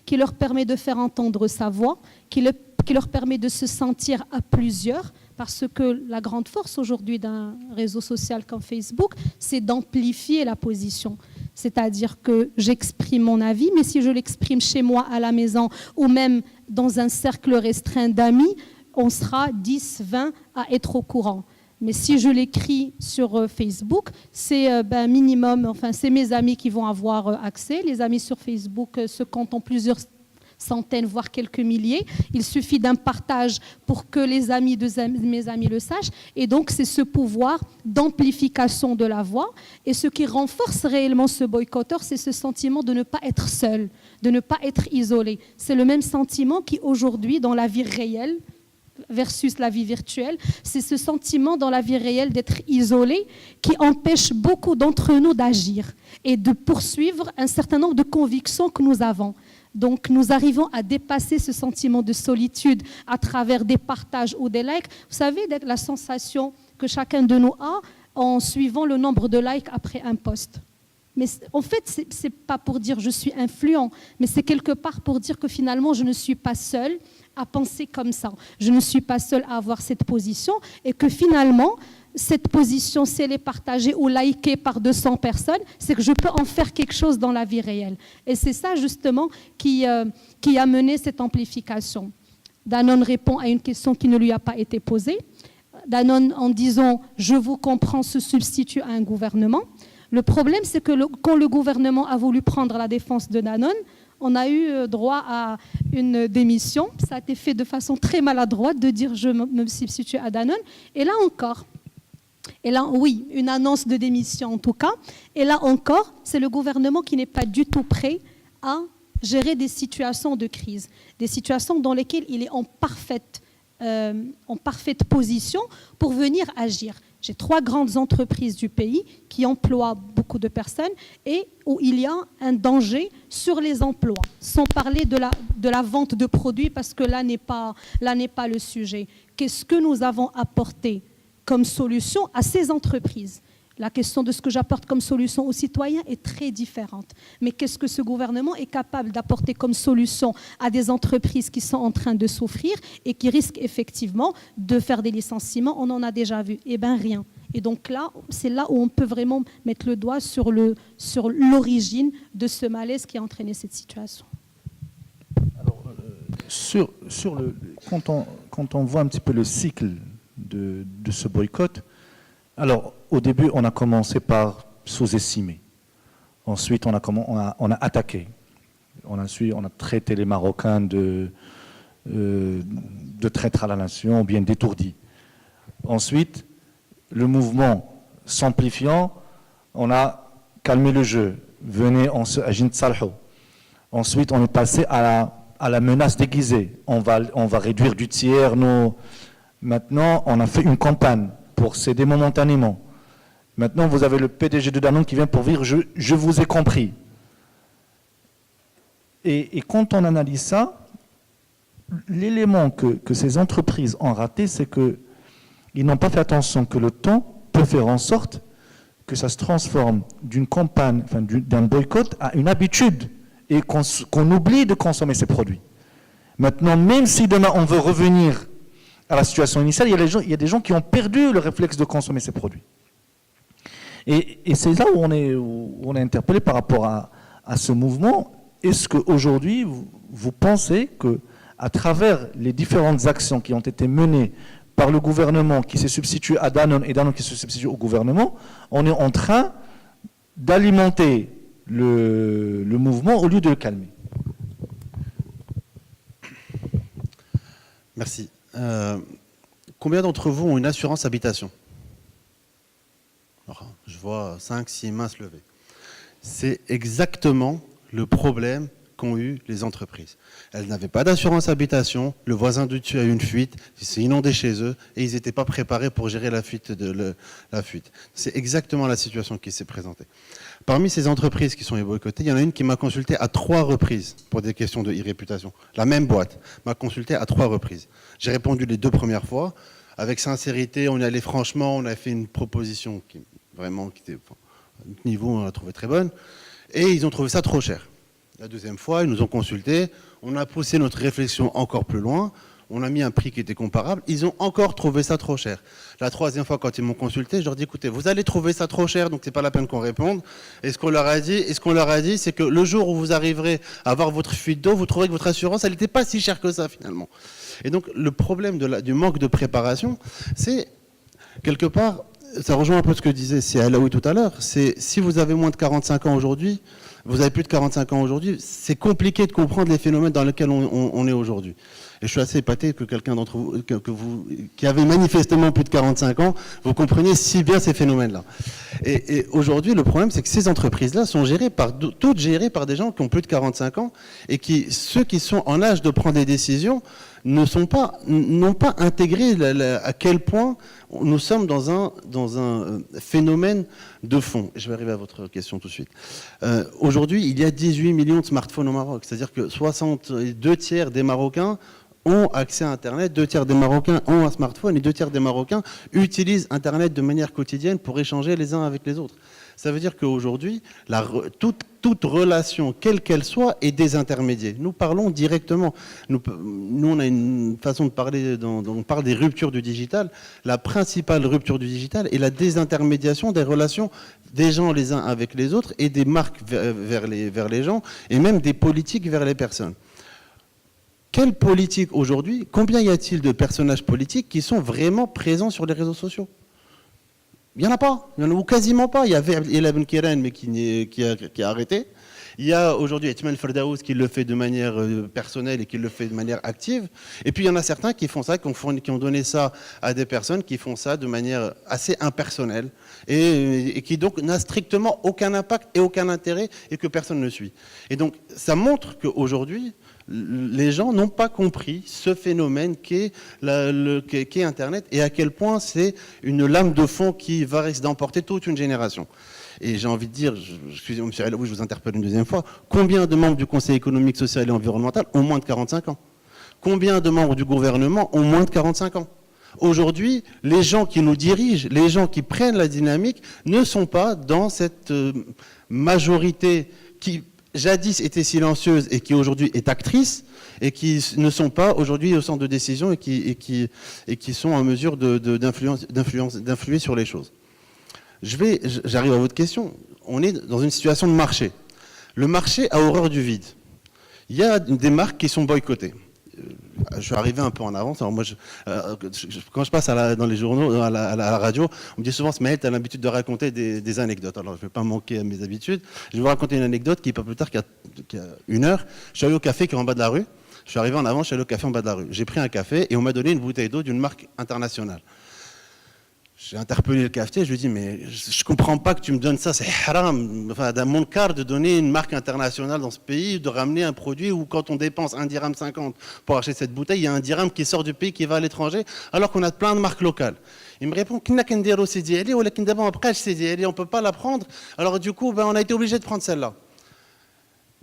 qui leur permet de faire entendre sa voix, qui leur permet de se sentir à plusieurs, parce que la grande force aujourd'hui d'un réseau social comme Facebook, c'est d'amplifier la position. C'est-à-dire que j'exprime mon avis, mais si je l'exprime chez moi à la maison ou même dans un cercle restreint d'amis, on sera 10, 20 à être au courant. Mais si je l'écris sur Facebook, c'est minimum, enfin c'est mes amis qui vont avoir accès. Les amis sur Facebook se comptent en plusieurs centaines, voire quelques milliers. Il suffit d'un partage pour que les amis de mes amis le sachent. Et donc, c'est ce pouvoir d'amplification de la voix. Et ce qui renforce réellement ce boycotteur, c'est ce sentiment de ne pas être seul, de ne pas être isolé. C'est le même sentiment qui, aujourd'hui, dans la vie réelle, versus la vie virtuelle, c'est ce sentiment dans la vie réelle d'être isolé qui empêche beaucoup d'entre nous d'agir et de poursuivre un certain nombre de convictions que nous avons. Donc, nous arrivons à dépasser ce sentiment de solitude à travers des partages ou des likes. Vous savez, la sensation que chacun de nous a en suivant le nombre de likes après un post. Mais en fait, ce n'est pas pour dire je suis influent, mais c'est quelque part pour dire que finalement, je ne suis pas seule à penser comme ça. Je ne suis pas seule à avoir cette position et que finalement, cette position, si elle est partagée ou likée par 200 personnes, c'est que je peux en faire quelque chose dans la vie réelle. Et c'est ça, justement, qui a mené cette amplification. Danone répond à une question qui ne lui a pas été posée. Danone, en disant « je vous comprends », se substitue à un gouvernement. Le problème, c'est que quand le gouvernement a voulu prendre la défense de Danone, on a eu droit à une démission. Ça a été fait de façon très maladroite de dire « je me substitue à Danone ». Et là encore, oui, une annonce de démission en tout cas. Et là encore, c'est le gouvernement qui n'est pas du tout prêt à gérer des situations de crise, des situations dans lesquelles il est en parfaite position pour venir agir. J'ai 3 grandes entreprises du pays qui emploient beaucoup de personnes et où il y a un danger sur les emplois, sans parler de la vente de produits parce que là n'est pas le sujet. Qu'est-ce que nous avons apporté comme solution à ces entreprises? La question de ce que j'apporte comme solution aux citoyens est très différente. Mais qu'est-ce que ce gouvernement est capable d'apporter comme solution à des entreprises qui sont en train de souffrir et qui risquent effectivement de faire des licenciements? On en a déjà vu. Eh bien, rien. Et donc là, c'est là où on peut vraiment mettre le doigt sur l'origine de ce malaise qui a entraîné cette situation. Alors, quand on voit un petit peu le cycle de ce boycott, alors au début on a commencé par sous-estimer, ensuite on a attaqué, on a traité les Marocains de traîtres à la nation, ou bien d'étourdis. Ensuite, le mouvement s'amplifiant, on a calmé le jeu, venez on se agit Salho. Ensuite on est passé à la menace déguisée, on va réduire du tiers nos... Maintenant, on a fait une campagne pour céder momentanément. Maintenant, vous avez le PDG de Danone qui vient pour dire « je vous ai compris ». Et quand on analyse ça, l'élément que ces entreprises ont raté, c'est qu'ils n'ont pas fait attention que le temps peut faire en sorte que ça se transforme d'une campagne, enfin, d'un boycott à une habitude et qu'on oublie de consommer ces produits. Maintenant, même si demain on veut revenir à la situation initiale, il y a des gens qui ont perdu le réflexe de consommer ces produits. Et c'est là où on est interpellé par rapport à ce mouvement. Est-ce qu'aujourd'hui, vous pensez qu'à travers les différentes actions qui ont été menées par le gouvernement qui se substitue à Danone et Danone qui se substitue au gouvernement, on est en train d'alimenter le mouvement au lieu de le calmer? Merci. Combien d'entre vous ont une assurance habitation? Alors, je vois 5-6 mains se lever. C'est exactement le problème qu'ont eu les entreprises. Elles n'avaient pas d'assurance habitation, le voisin du dessus a eu une fuite, il s'est inondé chez eux et ils n'étaient pas préparés pour gérer la fuite. C'est exactement la situation qui s'est présentée. Parmi ces entreprises qui sont boycottées, il y en a une qui m'a consulté à 3 reprises pour des questions de e-réputation. La même boîte m'a consulté à 3 reprises. J'ai répondu les 2 premières fois. Avec sincérité, on y allait franchement, on a fait une proposition qui était, à notre niveau, on l'a trouvée très bonne. Et ils ont trouvé ça trop cher. La 2e fois, ils nous ont consultés, on a poussé notre réflexion encore plus loin, on a mis un prix qui était comparable, ils ont encore trouvé ça trop cher. La 3e fois, quand ils m'ont consulté, je leur dis, écoutez, vous allez trouver ça trop cher, donc c'est pas la peine qu'on réponde. Et ce qu'on leur a dit, c'est que le jour où vous arriverez à avoir votre fuite d'eau, vous trouverez que votre assurance, elle n'était pas si chère que ça finalement. Et donc le problème du manque de préparation, c'est quelque part, ça rejoint un peu ce que disait Alaoui tout à l'heure, c'est si vous avez moins de 45 ans aujourd'hui, vous avez plus de 45 ans aujourd'hui, c'est compliqué de comprendre les phénomènes dans lesquels on est aujourd'hui. Et je suis assez épaté que quelqu'un d'entre vous, qui avait manifestement plus de 45 ans, vous compreniez si bien ces phénomènes-là. Et aujourd'hui, le problème, c'est que ces entreprises-là sont toutes gérées par des gens qui ont plus de 45 ans et ceux qui sont en âge de prendre des décisions n'ont pas intégré à quel point nous sommes dans un phénomène de fond. Je vais arriver à votre question tout de suite. Aujourd'hui, il y a 18 millions de smartphones au Maroc, c'est-à-dire que 2 tiers des Marocains ont accès à Internet, 2 tiers des Marocains ont un smartphone et 2 tiers des Marocains utilisent Internet de manière quotidienne pour échanger les uns avec les autres. Ça veut dire qu'aujourd'hui, toute relation, quelle qu'elle soit, est désintermédiée. Nous parlons directement. Nous, on a une façon de parler, on parle des ruptures du digital. La principale rupture du digital est la désintermédiation des relations des gens les uns avec les autres et des marques vers les gens et même des politiques vers les personnes. Quelle politique aujourd'hui? Combien y a-t-il de personnages politiques qui sont vraiment présents sur les réseaux sociaux? Il n'y en a pas, ou quasiment pas. Il y avait Ela Ben Kiran, mais qui a arrêté. Il y a aujourd'hui Etman Ferdaous qui le fait de manière personnelle et qui le fait de manière active. Et puis il y en a certains qui font ça, qui ont donné ça à des personnes qui font ça de manière assez impersonnelle et qui donc n'a strictement aucun impact et aucun intérêt et que personne ne suit. Et donc ça montre qu'aujourd'hui, les gens n'ont pas compris ce phénomène qu'est Internet et à quel point c'est une lame de fond qui va risquer d'emporter toute une génération. Et j'ai envie de dire, excusez-moi, M. Alaoui, je vous interpelle une 2e fois, combien de membres du Conseil économique, social et environnemental ont moins de 45 ans? Combien de membres du gouvernement ont moins de 45 ans? Aujourd'hui, les gens qui nous dirigent, les gens qui prennent la dynamique, ne sont pas dans cette majorité qui jadis était silencieuse et qui aujourd'hui est actrice et qui ne sont pas aujourd'hui au centre de décision et qui sont en mesure d'influer sur les choses. J'arrive à votre question. On est dans une situation de marché. Le marché a horreur du vide. Il y a des marques qui sont boycottées. Je suis arrivé un peu en avance. Alors moi, quand je passe dans les journaux, à la radio, on me dit souvent, Smaël, tu as l'habitude de raconter des anecdotes. Alors je ne vais pas manquer à mes habitudes. Je vais vous raconter une anecdote qui, pas plus tard qu'il y a 1 heure, je suis allé au café qui est en bas de la rue. Je suis arrivé en avant, je suis allé au café en bas de la rue. J'ai pris un café et on m'a donné une bouteille d'eau d'une marque internationale. J'ai interpellé le cafetier, je lui ai dit, mais je ne comprends pas que tu me donnes ça, c'est haram. Enfin, dans mon quart de donner une marque internationale dans ce pays, de ramener un produit où quand on dépense 1,50 dirham pour acheter cette bouteille, il y a 1 dirham qui sort du pays, qui va à l'étranger, alors qu'on a plein de marques locales. Il me répond, on ne peut pas la prendre. Alors du coup, on a été obligé de prendre celle-là.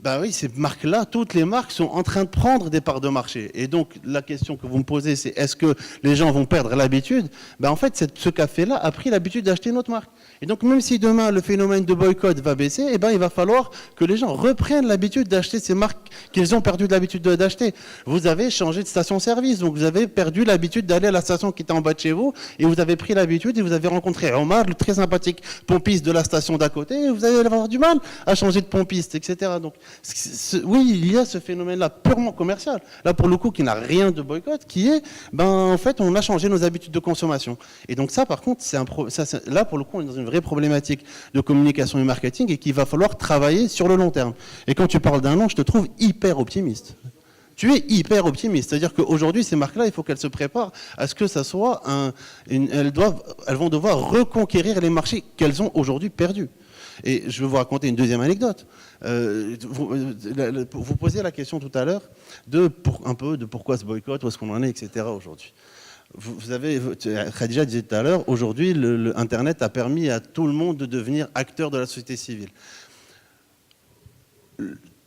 Ben oui, ces marques-là, toutes les marques sont en train de prendre des parts de marché. Et donc, la question que vous me posez, c'est est-ce que les gens vont perdre l'habitude? Ben en fait, ce café-là a pris l'habitude d'acheter notre marque. Et donc, même si demain, le phénomène de boycott va baisser, eh ben, il va falloir que les gens reprennent l'habitude d'acheter ces marques qu'ils ont perdu l'habitude d'acheter. Vous avez changé de station-service, donc vous avez perdu l'habitude d'aller à la station qui était en bas de chez vous, et vous avez pris l'habitude et vous avez rencontré Omar, le très sympathique pompiste de la station d'à côté, et vous allez avoir du mal à changer de pompiste, etc. Donc, oui, il y a ce phénomène-là purement commercial, là pour le coup qui n'a rien de boycott, qui est, ben en fait, on a changé nos habitudes de consommation. Et donc ça, par contre, là pour le coup, on est dans une vraie problématique de communication et marketing et qu'il va falloir travailler sur le long terme. Et quand tu parles d'un an, je te trouve hyper optimiste. Tu es hyper optimiste, c'est-à-dire qu'aujourd'hui, ces marques-là, il faut qu'elles se préparent à ce que ça soit elles vont devoir reconquérir les marchés qu'elles ont aujourd'hui perdus. Et je vais vous raconter une deuxième anecdote. Vous posiez la question tout à l'heure de pourquoi ce boycott, où est-ce qu'on en est, etc. aujourd'hui. Khadija disait tout à l'heure, aujourd'hui, Internet a permis à tout le monde de devenir acteur de la société civile.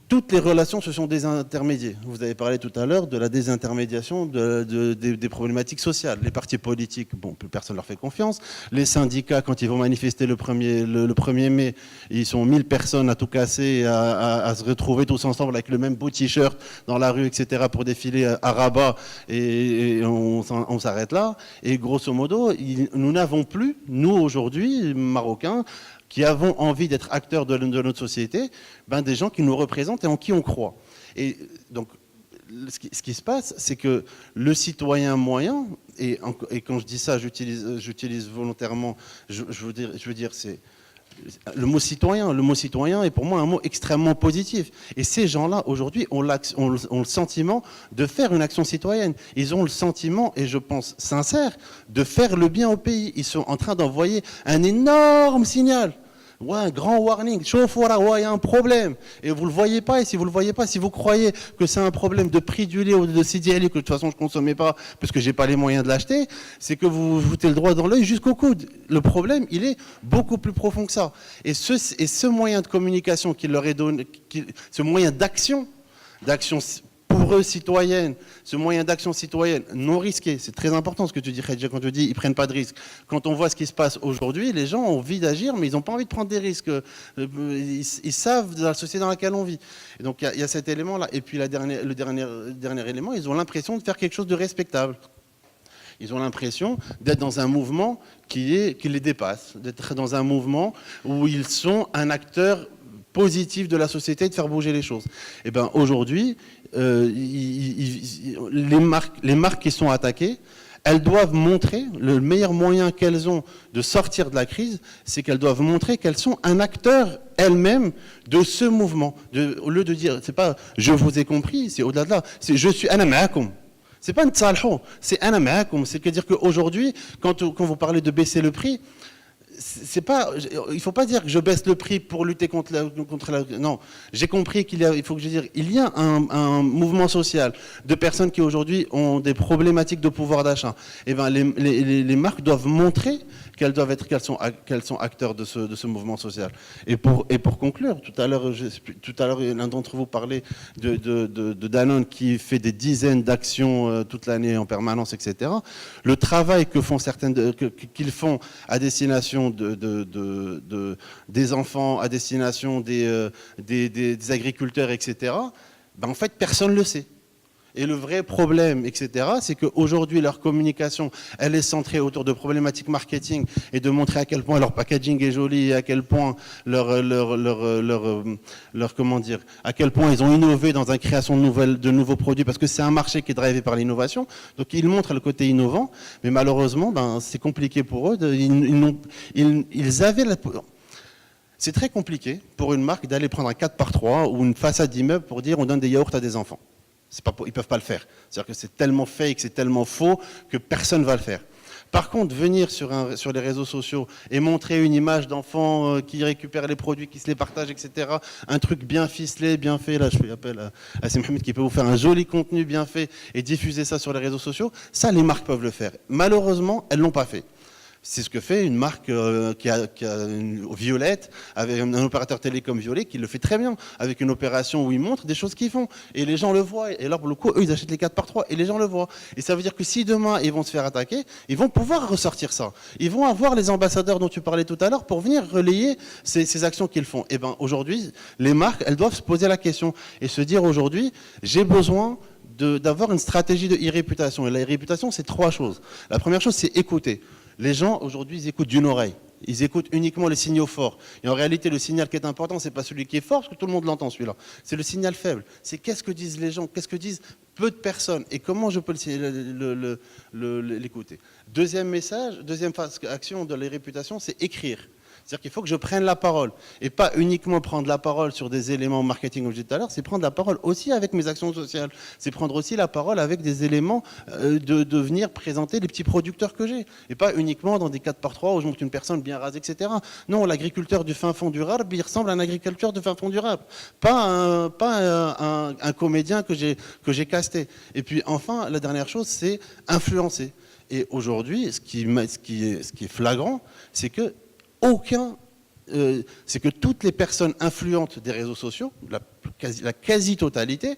Toutes les relations se sont désintermédiées. Vous avez parlé tout à l'heure de la désintermédiation des problématiques sociales. Les partis politiques, bon, plus personne ne leur fait confiance. Les syndicats, quand ils vont manifester le 1er mai, ils sont 1000 personnes à tout casser, à se retrouver tous ensemble avec le même beau t-shirt dans la rue, etc., pour défiler à Rabat, et on s'arrête là. Et grosso modo, nous n'avons plus, nous aujourd'hui, Marocains, qui avons envie d'être acteurs de notre société, ben des gens qui nous représentent et en qui on croit. Et donc, ce qui se passe, c'est que le citoyen moyen, et quand je dis ça, j'utilise volontairement, je veux dire, c'est le mot citoyen. Le mot citoyen est pour moi un mot extrêmement positif. Et ces gens-là, aujourd'hui, ont le sentiment de faire une action citoyenne. Ils ont le sentiment, et je pense sincère, de faire le bien au pays. Ils sont en train d'envoyer un énorme signal. Ouais, un grand warning, chauffe, il y a un problème. Et vous ne le voyez pas, et si vous ne le voyez pas, si vous croyez que c'est un problème de prix du lait ou de Sidi Ali, que de toute façon je ne consommais pas parce que je n'ai pas les moyens de l'acheter, c'est que vous vous foutez le droit dans l'œil jusqu'au coude. Le problème, il est beaucoup plus profond que ça. Et ce moyen de communication qu'il leur est donné, ce moyen d'action pour eux citoyenne, ce moyen d'action citoyenne non risqué, c'est très important ce que tu dis, Khadija, quand tu dis ils ne prennent pas de risques. Quand on voit ce qui se passe aujourd'hui, les gens ont envie d'agir, mais ils n'ont pas envie de prendre des risques. Ils savent de la société dans laquelle on vit. Et donc il y a cet élément-là. Et puis le dernier élément, ils ont l'impression de faire quelque chose de respectable. Ils ont l'impression d'être dans un mouvement qui les dépasse, d'être dans un mouvement où ils sont un acteur positif de la société, de faire bouger les choses. Et ben aujourd'hui, les marques qui sont attaquées, elles doivent montrer, le meilleur moyen qu'elles ont de sortir de la crise, c'est qu'elles doivent montrer qu'elles sont un acteur elles-mêmes de ce mouvement. Au lieu de dire, c'est pas « je vous ai compris », c'est au-delà de là, c'est « je suis ana ma'akoum ». C'est pas un tsalho, c'est ana ma'akoum. C'est-à-dire qu'aujourd'hui, quand vous parlez de baisser le prix, il ne faut pas dire que je baisse le prix pour lutter contre la... Non, j'ai compris il y a un mouvement social de personnes qui aujourd'hui ont des problématiques de pouvoir d'achat. Et ben les marques doivent montrer qu'elles sont acteurs de ce mouvement social. Et pour conclure, tout à l'heure, l'un d'entre vous parlait de Danone qui fait des dizaines d'actions toute l'année en permanence, etc. Le travail qu'ils font à destination des enfants, à destination des agriculteurs, etc., ben en fait, personne ne le sait. Et le vrai problème, etc., c'est qu'aujourd'hui, leur communication, elle est centrée autour de problématiques marketing et de montrer à quel point leur packaging est joli et à quel point à quel point ils ont innové dans la création de nouveaux produits, parce que c'est un marché qui est drivé par l'innovation. Donc, ils montrent le côté innovant, mais malheureusement, ben, c'est compliqué pour eux. C'est très compliqué pour une marque d'aller prendre un 4x3 ou une façade d'immeuble pour dire on donne des yaourts à des enfants. Ils ne peuvent pas le faire. C'est-à-dire que c'est tellement fake, c'est tellement faux que personne ne va le faire. Par contre, venir sur les réseaux sociaux et montrer une image d'enfant qui récupère les produits, qui se les partage, etc., un truc bien ficelé, bien fait, là je fais appel à Sim Mohamed qui peut vous faire un joli contenu bien fait et diffuser ça sur les réseaux sociaux, ça les marques peuvent le faire. Malheureusement, elles ne l'ont pas fait. C'est ce que fait une marque qui a une Violette, avec un opérateur télécom Violet qui le fait très bien, avec une opération où ils montrent des choses qu'ils font. Et les gens le voient. Et là, pour le coup, eux, ils achètent les 4x3 et les gens le voient. Et ça veut dire que si demain, ils vont se faire attaquer, ils vont pouvoir ressortir ça. Ils vont avoir les ambassadeurs dont tu parlais tout à l'heure pour venir relayer ces actions qu'ils font. Et bien aujourd'hui, les marques, elles doivent se poser la question et se dire aujourd'hui, j'ai besoin d'avoir une stratégie de e-réputation. Et la e-réputation, c'est 3 choses. La première chose, c'est écouter. Les gens, aujourd'hui, ils écoutent d'une oreille. Ils écoutent uniquement les signaux forts. Et en réalité, le signal qui est important, ce n'est pas celui qui est fort, parce que tout le monde l'entend, celui-là. C'est le signal faible. C'est qu'est-ce que disent les gens, qu'est-ce que disent peu de personnes, et comment je peux l'écouter. Deuxième message, deuxième action de la réputation, c'est écrire. C'est-à-dire qu'il faut que je prenne la parole. Et pas uniquement prendre la parole sur des éléments marketing, comme je disais tout à l'heure, c'est prendre la parole aussi avec mes actions sociales. C'est prendre aussi la parole avec des éléments de venir présenter les petits producteurs que j'ai. Et pas uniquement dans des 4x3 où je montre une personne bien rasée, etc. Non, l'agriculteur du fin fond du Rab, il ressemble à un agriculteur du fin fond du Rab. Pas un comédien que j'ai casté. Et puis enfin, la dernière chose, c'est influencer. Et aujourd'hui, ce qui est flagrant, c'est que c'est que toutes les personnes influentes des réseaux sociaux, la quasi-totalité,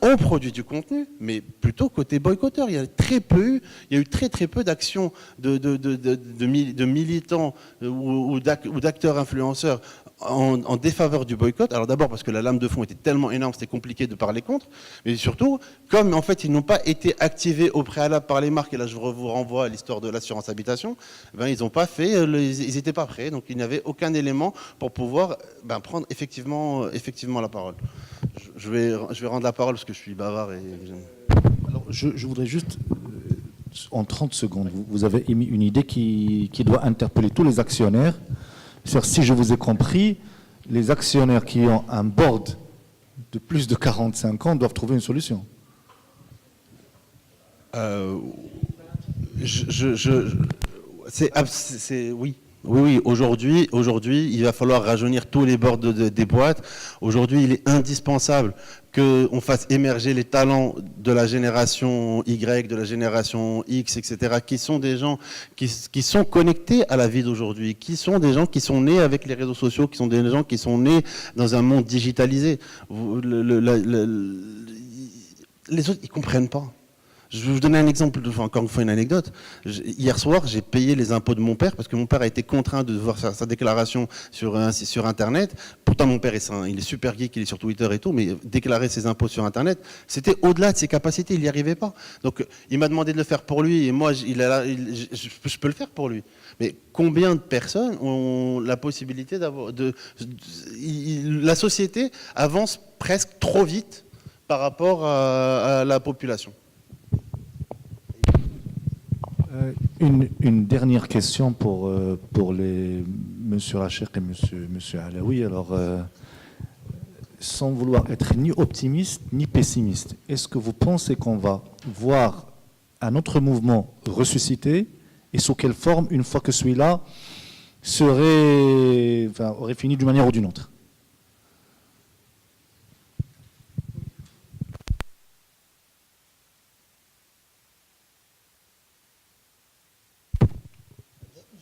ont produit du contenu, mais plutôt côté boycotteur. Il y a eu très peu d'actions de militants ou d'acteurs influenceurs en défaveur du boycott. Alors d'abord parce que la lame de fond était tellement énorme, c'était compliqué de parler contre, mais surtout, comme en fait ils n'ont pas été activés au préalable par les marques, et là je vous renvoie à l'histoire de l'assurance habitation, ils n'ont pas fait, ils n'étaient pas prêts, donc il n'y avait aucun élément pour pouvoir prendre effectivement la parole. Je vais rendre la parole parce que je suis bavard. Alors, je voudrais juste, en 30 secondes, vous avez émis une idée qui doit interpeller tous les actionnaires. C'est-à-dire, si je vous ai compris, les actionnaires qui ont un board de plus de 45 ans doivent trouver une solution. Oui. Oui, aujourd'hui, il va falloir rajeunir tous les boards des boîtes. Aujourd'hui, il est indispensable qu'on fasse émerger les talents de la génération Y, de la génération X, etc., qui sont des gens qui sont connectés à la vie d'aujourd'hui, qui sont des gens qui sont nés avec les réseaux sociaux, qui sont des gens qui sont nés dans un monde digitalisé. Les autres, ils ne comprennent pas. Je vais vous donner un exemple, encore une fois une anecdote. Hier soir, j'ai payé les impôts de mon père parce que mon père a été contraint de devoir faire sa déclaration sur Internet. Pourtant, mon père, il est super geek, il est sur Twitter et tout, mais déclarer ses impôts sur Internet, c'était au-delà de ses capacités, il n'y arrivait pas. Donc, il m'a demandé de le faire pour lui et moi, je peux le faire pour lui. Mais combien de personnes ont la possibilité d'avoir... La société avance presque trop vite par rapport à la population. Une dernière question pour M. Rachek et M. Alaoui. Alors, sans vouloir être ni optimiste ni pessimiste, est-ce que vous pensez qu'on va voir un autre mouvement ressuscité et sous quelle forme une fois que celui-là aurait fini d'une manière ou d'une autre?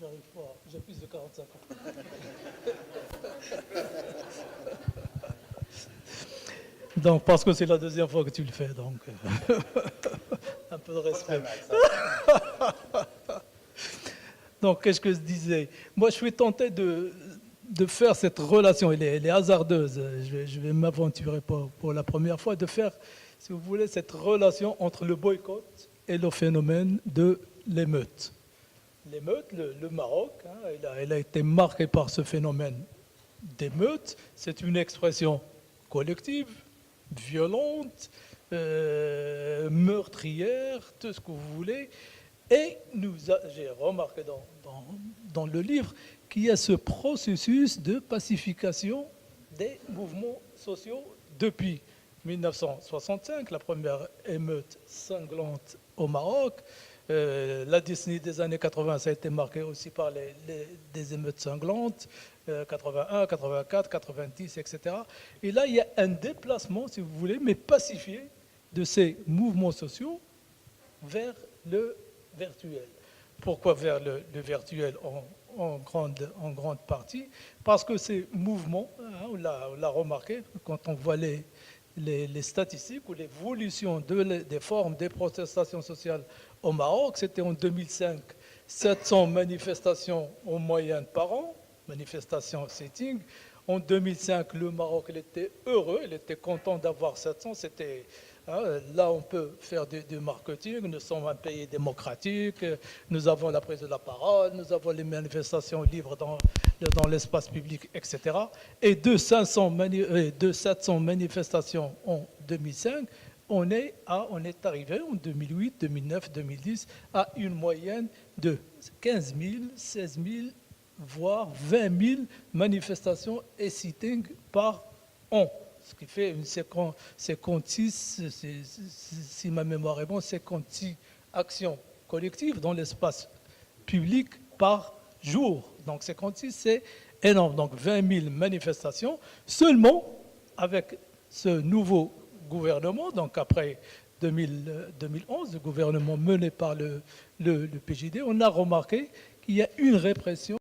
J'arrive pas, j'ai plus de 45 ans. Donc, parce que c'est la deuxième fois que tu le fais, donc un peu de respect. Donc, qu'est-ce que je disais? Moi, je suis tenté de faire cette relation, elle est hasardeuse, je vais m'aventurer pour la première fois, de faire, si vous voulez, cette relation entre le boycott et le phénomène de l'émeute. L'émeute, le Maroc, elle a été marquée par ce phénomène d'émeute. C'est une expression collective, violente, meurtrière, tout ce que vous voulez. Et j'ai remarqué dans le livre qu'il y a ce processus de pacification des mouvements sociaux depuis 1965, la première émeute sanglante au Maroc. La décennie des années 80, ça a été marqué aussi par des émeutes sanglantes, 81, 84, 90, etc. Et là, il y a un déplacement, si vous voulez, mais pacifié, de ces mouvements sociaux vers le virtuel. Pourquoi vers le virtuel en grande partie? Parce que ces mouvements, on l'a remarqué, quand on voit les statistiques ou l'évolution des formes des protestations sociales au Maroc, c'était en 2005, 700 manifestations en moyenne par an, manifestations sitting. En 2005, le Maroc, il était heureux, il était content d'avoir 700. Là, on peut faire du marketing. Nous sommes un pays démocratique, nous avons la prise de la parole, nous avons les manifestations libres dans l'espace public, etc. Et de 700 manifestations en 2005, on est arrivé en 2008, 2009, 2010 à une moyenne de 15 000, 16 000, voire 20 000 manifestations et sittings par an. Ce qui fait une 56, si ma mémoire est bonne, 56 actions collectives dans l'espace public par jour. Donc 56, c'est énorme. Donc 20 000 manifestations seulement avec ce nouveau gouvernement, donc après 2011, le gouvernement mené par le PJD, on a remarqué qu'il y a une répression